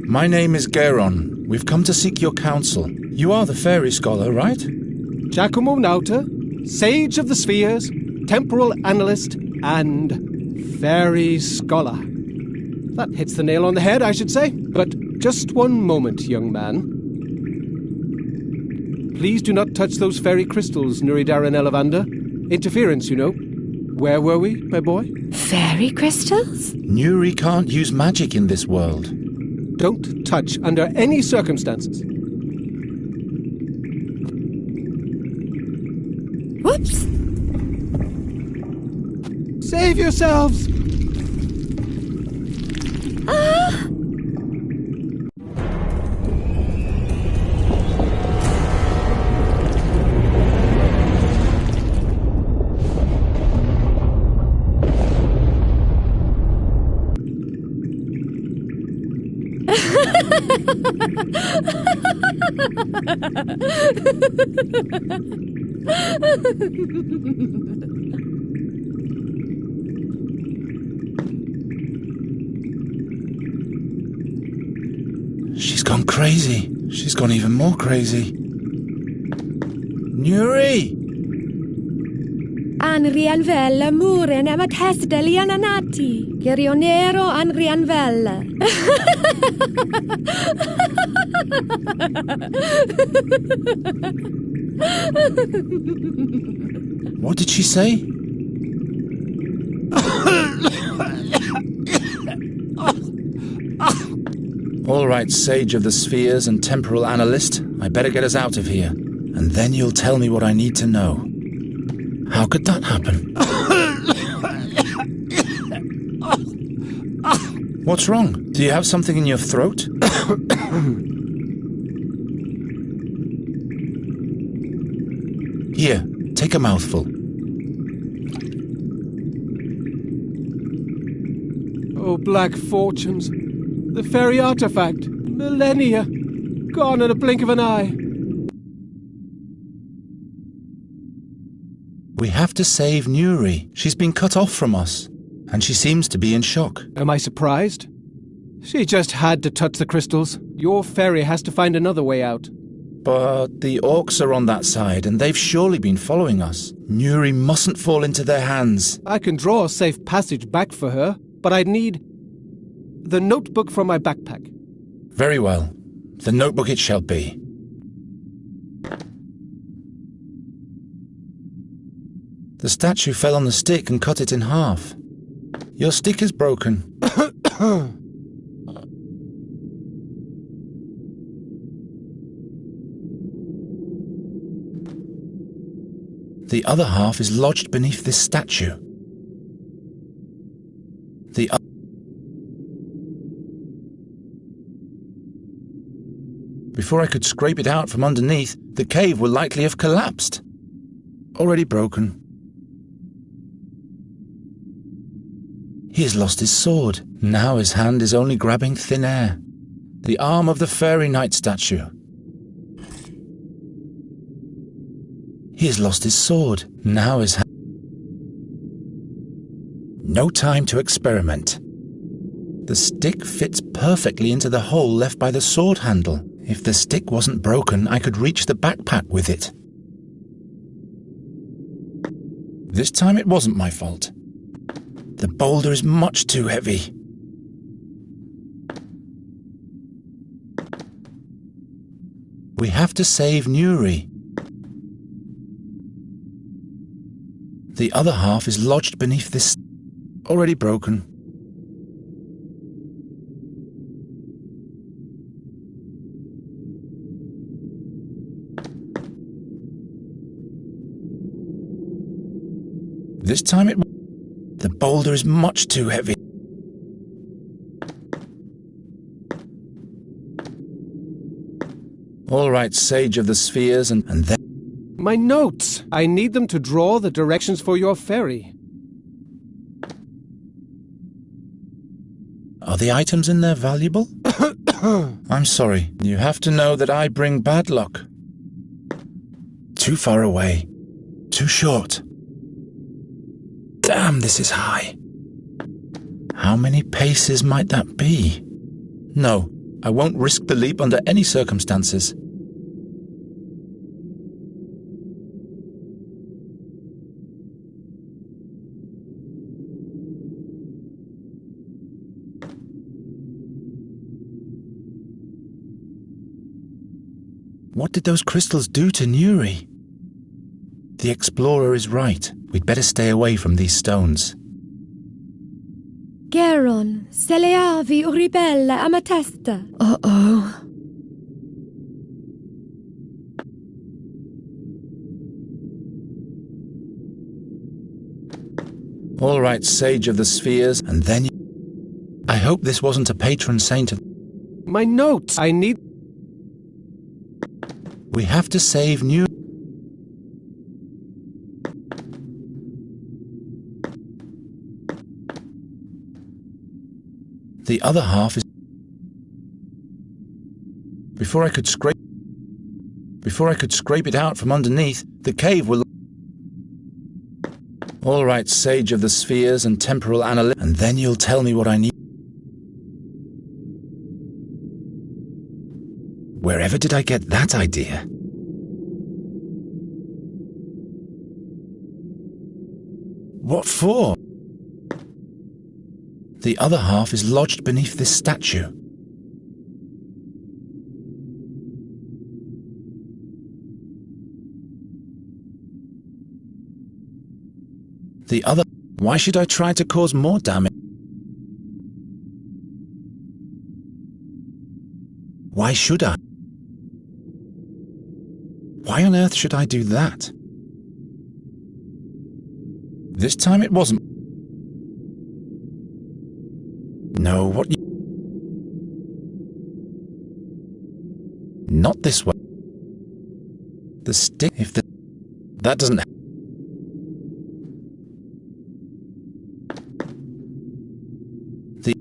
My name is Geron. We've come to seek your counsel. You are the fairy scholar, right? Giacomo Nauta, sage of the spheres, temporal analyst, and fairy scholar. That hits the nail on the head, I should say. But just one moment, young man. Please do not touch those fairy crystals, Nuridara Nelavanda. Interference, you know. Where were we, my boy? Fairy crystals? Nuri can't use magic in this world. Don't touch under any circumstances. Whoops! Save yourselves! Ah! She's gone crazy. She's gone even more crazy. Nuri! Anrianvella mure nemat hesteli ananati. Gerionero Anrianvella. What did she say? All right, Sage of the Spheres and Temporal Analyst, I better get us out of here. And then you'll tell me what I need to know. How could that happen? What's wrong? Do you have something in your throat? Here, take a mouthful. Oh, black fortunes. The fairy artifact. Millennia. Gone in a blink of an eye. We have to save Nuri. She's been cut off from us, and she seems to be in shock. Am I surprised? She just had to touch the crystals. Your fairy has to find another way out. But the orcs are on that side, and they've surely been following us. Nuri mustn't fall into their hands. I can draw a safe passage back for her, but I'd need the notebook from my backpack. Very well. The notebook it shall be. The statue fell on the stick and cut it in half. Your stick is broken. The other half is lodged beneath this statue. Before I could scrape it out from underneath, the cave will likely have collapsed. Already broken. He has lost his sword. Now his hand is only grabbing thin air. The arm of the fairy knight statue. He has lost his sword. Now his hand... No time to experiment. The stick fits perfectly into the hole left by the sword handle. If the stick wasn't broken, I could reach the backpack with it. This time it wasn't my fault. The boulder is much too heavy. We have to save Nuri. The other half is lodged beneath this... Already broken. This time it... The boulder is much too heavy. All right, Sage of the Spheres, and then... My notes! I need them to draw the directions for your ferry. Are the items in there valuable? I'm sorry. You have to know that I bring bad luck. Too far away. Too short. Damn, this is high. How many paces might that be? No, I won't risk the leap under any circumstances. What did those crystals do to Nuri? The explorer is right. We'd better stay away from these stones. Geron, Seleavi, Uribella, Amatesta. Uh-oh. All right, Sage of the Spheres, and then... I hope this wasn't a patron saint of... My notes! I need... We have to save Nuri. The other half is... Before I could scrape it out from underneath, the cave will... All right, Sage of the Spheres and Temporal Analyst, and then you'll tell me what I need. Wherever did I get that idea? What for? The other half is lodged beneath this statue. The other... Why should I try to cause more damage? Why should I? Why on earth should I do that? This time it wasn't... No, what you... Not this way. The stick... If the... That doesn't... The...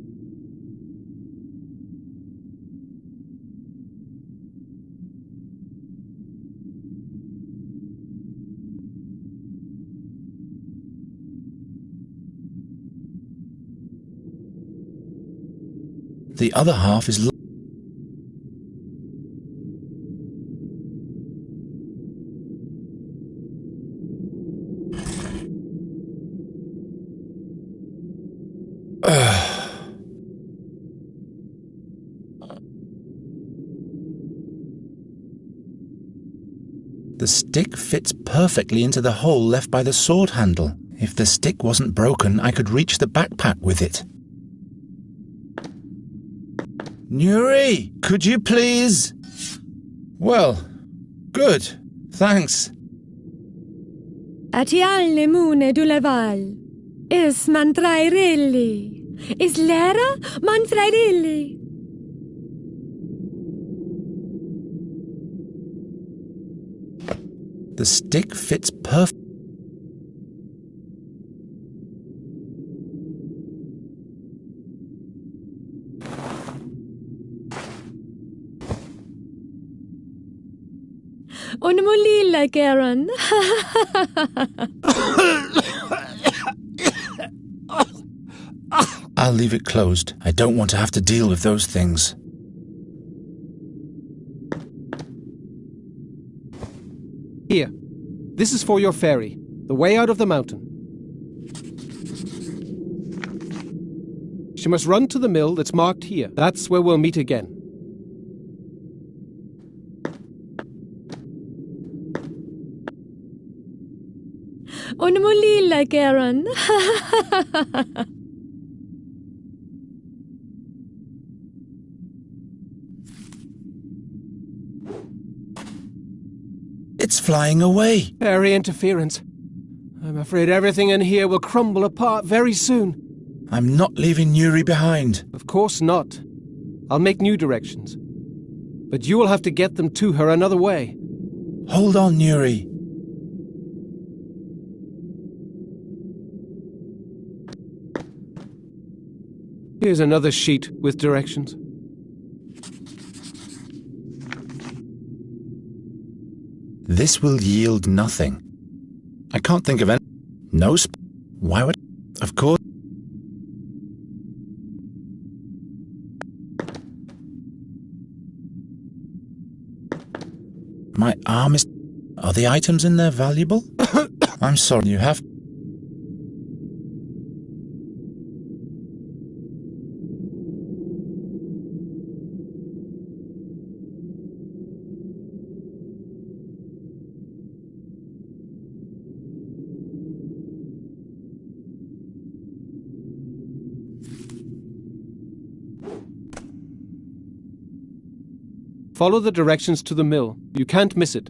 The other half is... The stick fits perfectly into the hole left by the sword handle. If the stick wasn't broken, I could reach the backpack with it. Nuri, could you please? Well, good. Thanks. Atialle mune du leval. Is mantrairelli. Is lera mantrairelli. The stick fits perfect. Unmulila, Garen. I'll leave it closed. I don't want to have to deal with those things. Here. This is for your ferry. The way out of the mountain. She must run to the mill that's marked here. That's where we'll meet again. Unmulila, Garen. It's flying away. Fairy interference. I'm afraid everything in here will crumble apart very soon. I'm not leaving Nuri behind. Of course not. I'll make new directions. But you will have to get them to her another way. Hold on, Nuri. Here's another sheet with directions. This will yield nothing. I can't think of any. No Why would... Of course... My arm is... Are the items in there valuable? I'm sorry, you have... Follow the directions to the mill. You can't miss it.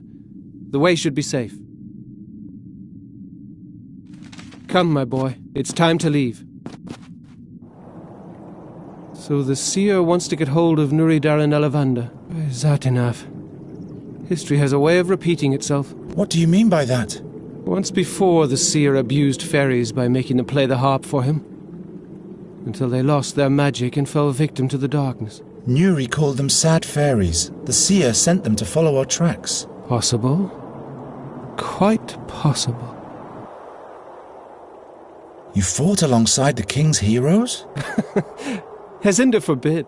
The way should be safe. Come, my boy. It's time to leave. So the seer wants to get hold of Nuri Darin Elavanda. Is that enough? History has a way of repeating itself. What do you mean by that? Once before, the seer abused fairies by making them play the harp for him, until they lost their magic and fell victim to the darkness. Nuri called them sad fairies. The seer sent them to follow our tracks. Possible. Quite possible. You fought alongside the king's heroes? Hezinda forbid.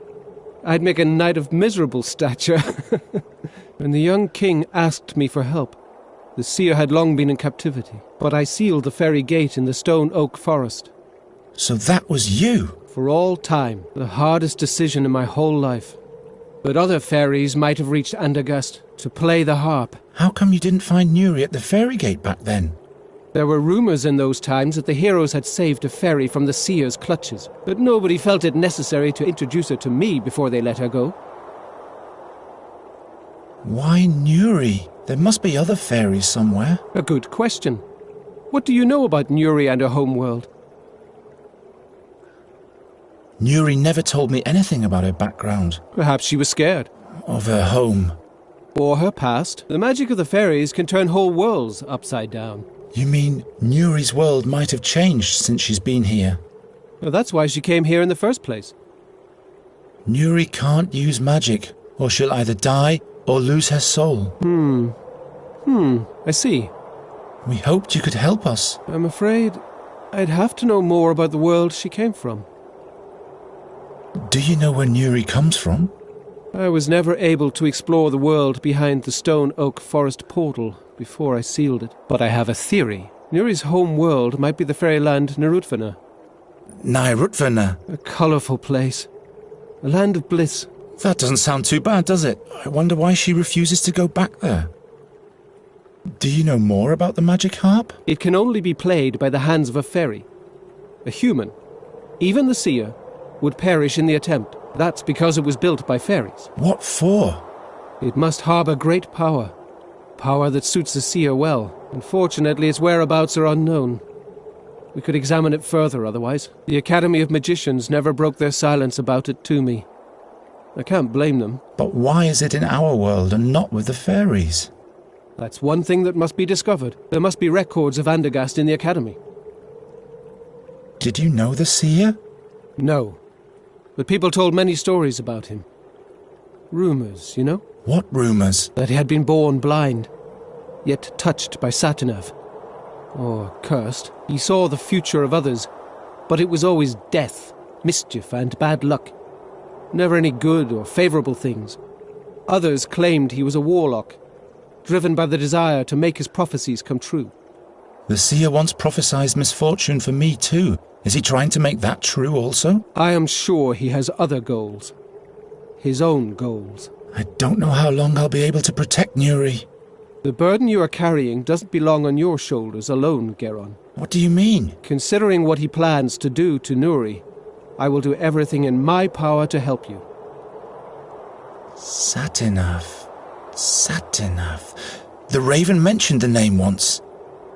I'd make a knight of miserable stature. When the young king asked me for help, the seer had long been in captivity, but I sealed the fairy gate in the stone oak forest. So that was you? For all time, the hardest decision in my whole life. But other fairies might have reached Andagast to play the harp. How come you didn't find Nuri at the fairy gate back then? There were rumors in those times that the heroes had saved a fairy from the seer's clutches, but nobody felt it necessary to introduce her to me before they let her go. Why Nuri? There must be other fairies somewhere. A good question. What do you know about Nuri and her homeworld? Nuri never told me anything about her background. Perhaps she was scared. Of her home. Or her past. The magic of the fairies can turn whole worlds upside down. You mean Nuri's world might have changed since she's been here? Well, that's why she came here in the first place. Nuri can't use magic, or she'll either die or lose her soul. I see. We hoped you could help us. I'm afraid I'd have to know more about the world she came from. Do you know where Nuri comes from? I was never able to explore the world behind the stone oak forest portal before I sealed it. But I have a theory. Nuri's home world might be the fairyland Narutvana. Narutvana? A colourful place. A land of bliss. That doesn't sound too bad, does it? I wonder why she refuses to go back there. Do you know more about the magic harp? It can only be played by the hands of a fairy. A human, even the seer, would perish in the attempt. That's because it was built by fairies. What for? It must harbour great power. Power that suits the seer well. Unfortunately, its whereabouts are unknown. We could examine it further otherwise. The Academy of Magicians never broke their silence about it to me. I can't blame them. But why is it in our world and not with the fairies? That's one thing that must be discovered. There must be records of Andergast in the Academy. Did you know the seer? No. But people told many stories about him. Rumours, you know? What rumours? That he had been born blind, yet touched by Satanav. Or cursed. He saw the future of others, but it was always death, mischief, and bad luck. Never any good or favourable things. Others claimed he was a warlock, driven by the desire to make his prophecies come true. The seer once prophesied misfortune for me too. Is he trying to make that true also? I am sure he has other goals. His own goals. I don't know how long I'll be able to protect Nuri. The burden you are carrying doesn't belong on your shoulders alone, Geron. What do you mean? Considering what he plans to do to Nuri, I will do everything in my power to help you. Satanav. The Raven mentioned the name once.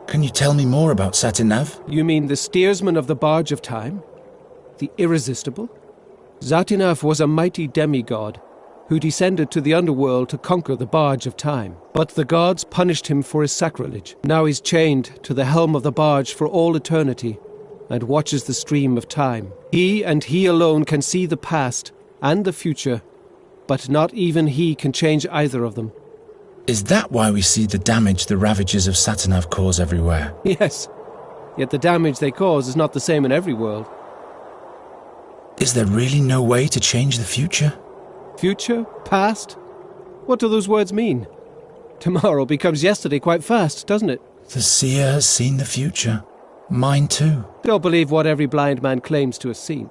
Can you tell me more about Satanav? You mean the steersman of the Barge of Time? The Irresistible? Satanav was a mighty demigod who descended to the underworld to conquer the Barge of Time. But the gods punished him for his sacrilege. Now he's chained to the helm of the barge for all eternity and watches the stream of time. He and he alone can see the past and the future, but not even he can change either of them. Is that why we see the damage the ravages of Satanav cause everywhere? Yes, yet the damage they cause is not the same in every world. Is there really no way to change the future? Future? Past? What do those words mean? Tomorrow becomes yesterday quite fast, doesn't it? The seer has seen the future. Mine too. Don't believe what every blind man claims to have seen.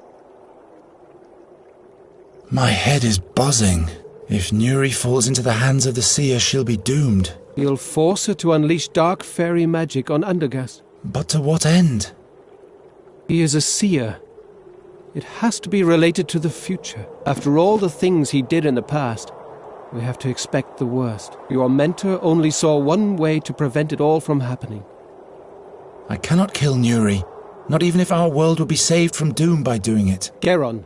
My head is buzzing. If Nuri falls into the hands of the seer, she'll be doomed. He'll force her to unleash dark fairy magic on Andergast. But to what end? He is a seer. It has to be related to the future. After all the things he did in the past, we have to expect the worst. Your mentor only saw one way to prevent it all from happening. I cannot kill Nuri, not even if our world will be saved from doom by doing it. Geron,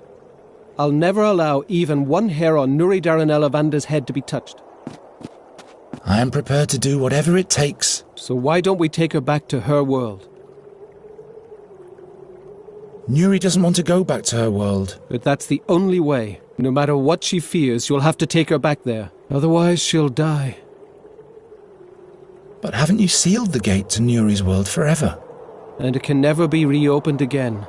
I'll never allow even one hair on Nuri Darnell-Evander's head to be touched. I am prepared to do whatever it takes. So why don't we take her back to her world? Nuri doesn't want to go back to her world. But that's the only way. No matter what she fears, you'll have to take her back there. Otherwise, she'll die. But haven't you sealed the gate to Nuri's world forever? And it can never be reopened again.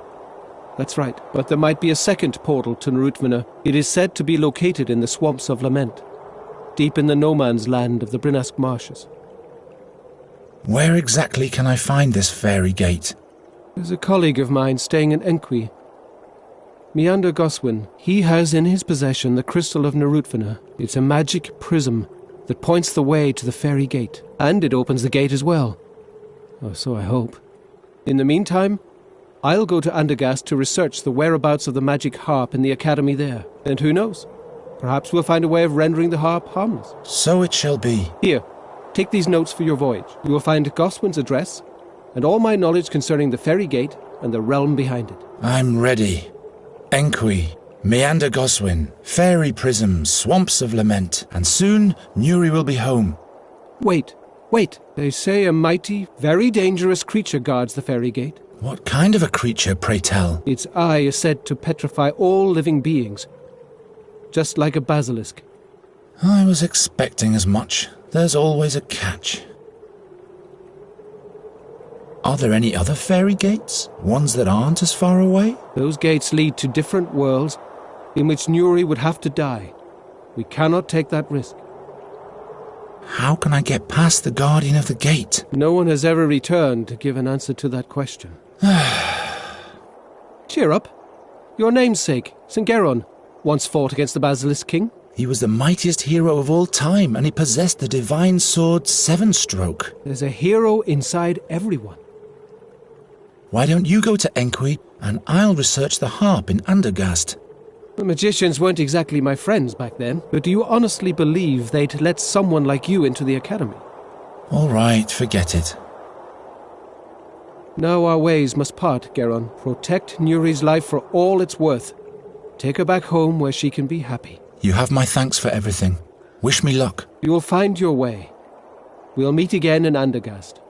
That's right. But there might be a second portal to Narutvina. It is said to be located in the Swamps of Lament, deep in the no-man's land of the Brinask Marshes. Where exactly can I find this fairy gate? There's a colleague of mine staying in Enqui. Meander Goswin. He has in his possession the Crystal of Narutvina. It's a magic prism that points the way to the fairy gate. And it opens the gate as well. Or so I hope. In the meantime, I'll go to Andergast to research the whereabouts of the magic harp in the academy there. And who knows? Perhaps we'll find a way of rendering the harp harmless. So it shall be. Here, take these notes for your voyage. You will find Goswin's address, and all my knowledge concerning the fairy gate and the realm behind it. I'm ready. Enqui, Meander Goswin, fairy prisms, swamps of lament, and soon Nuri will be home. Wait. They say a mighty, very dangerous creature guards the fairy gate. What kind of a creature, pray tell? Its eye is said to petrify all living beings, just like a basilisk. I was expecting as much. There's always a catch. Are there any other fairy gates? Ones that aren't as far away? Those gates lead to different worlds in which Nuri would have to die. We cannot take that risk. How can I get past the guardian of the gate? No one has ever returned to give an answer to that question. Cheer up. Your namesake, St. Geron, once fought against the Basilisk King. He was the mightiest hero of all time, and he possessed the divine sword Seven-Stroke. There's a hero inside everyone. Why don't you go to Enqui, and I'll research the harp in Andergast? The magicians weren't exactly my friends back then, but do you honestly believe they'd let someone like you into the academy? All right, forget it. Now our ways must part, Geron. Protect Nuri's life for all it's worth. Take her back home where she can be happy. You have my thanks for everything. Wish me luck. You will find your way. We'll meet again in Andergast.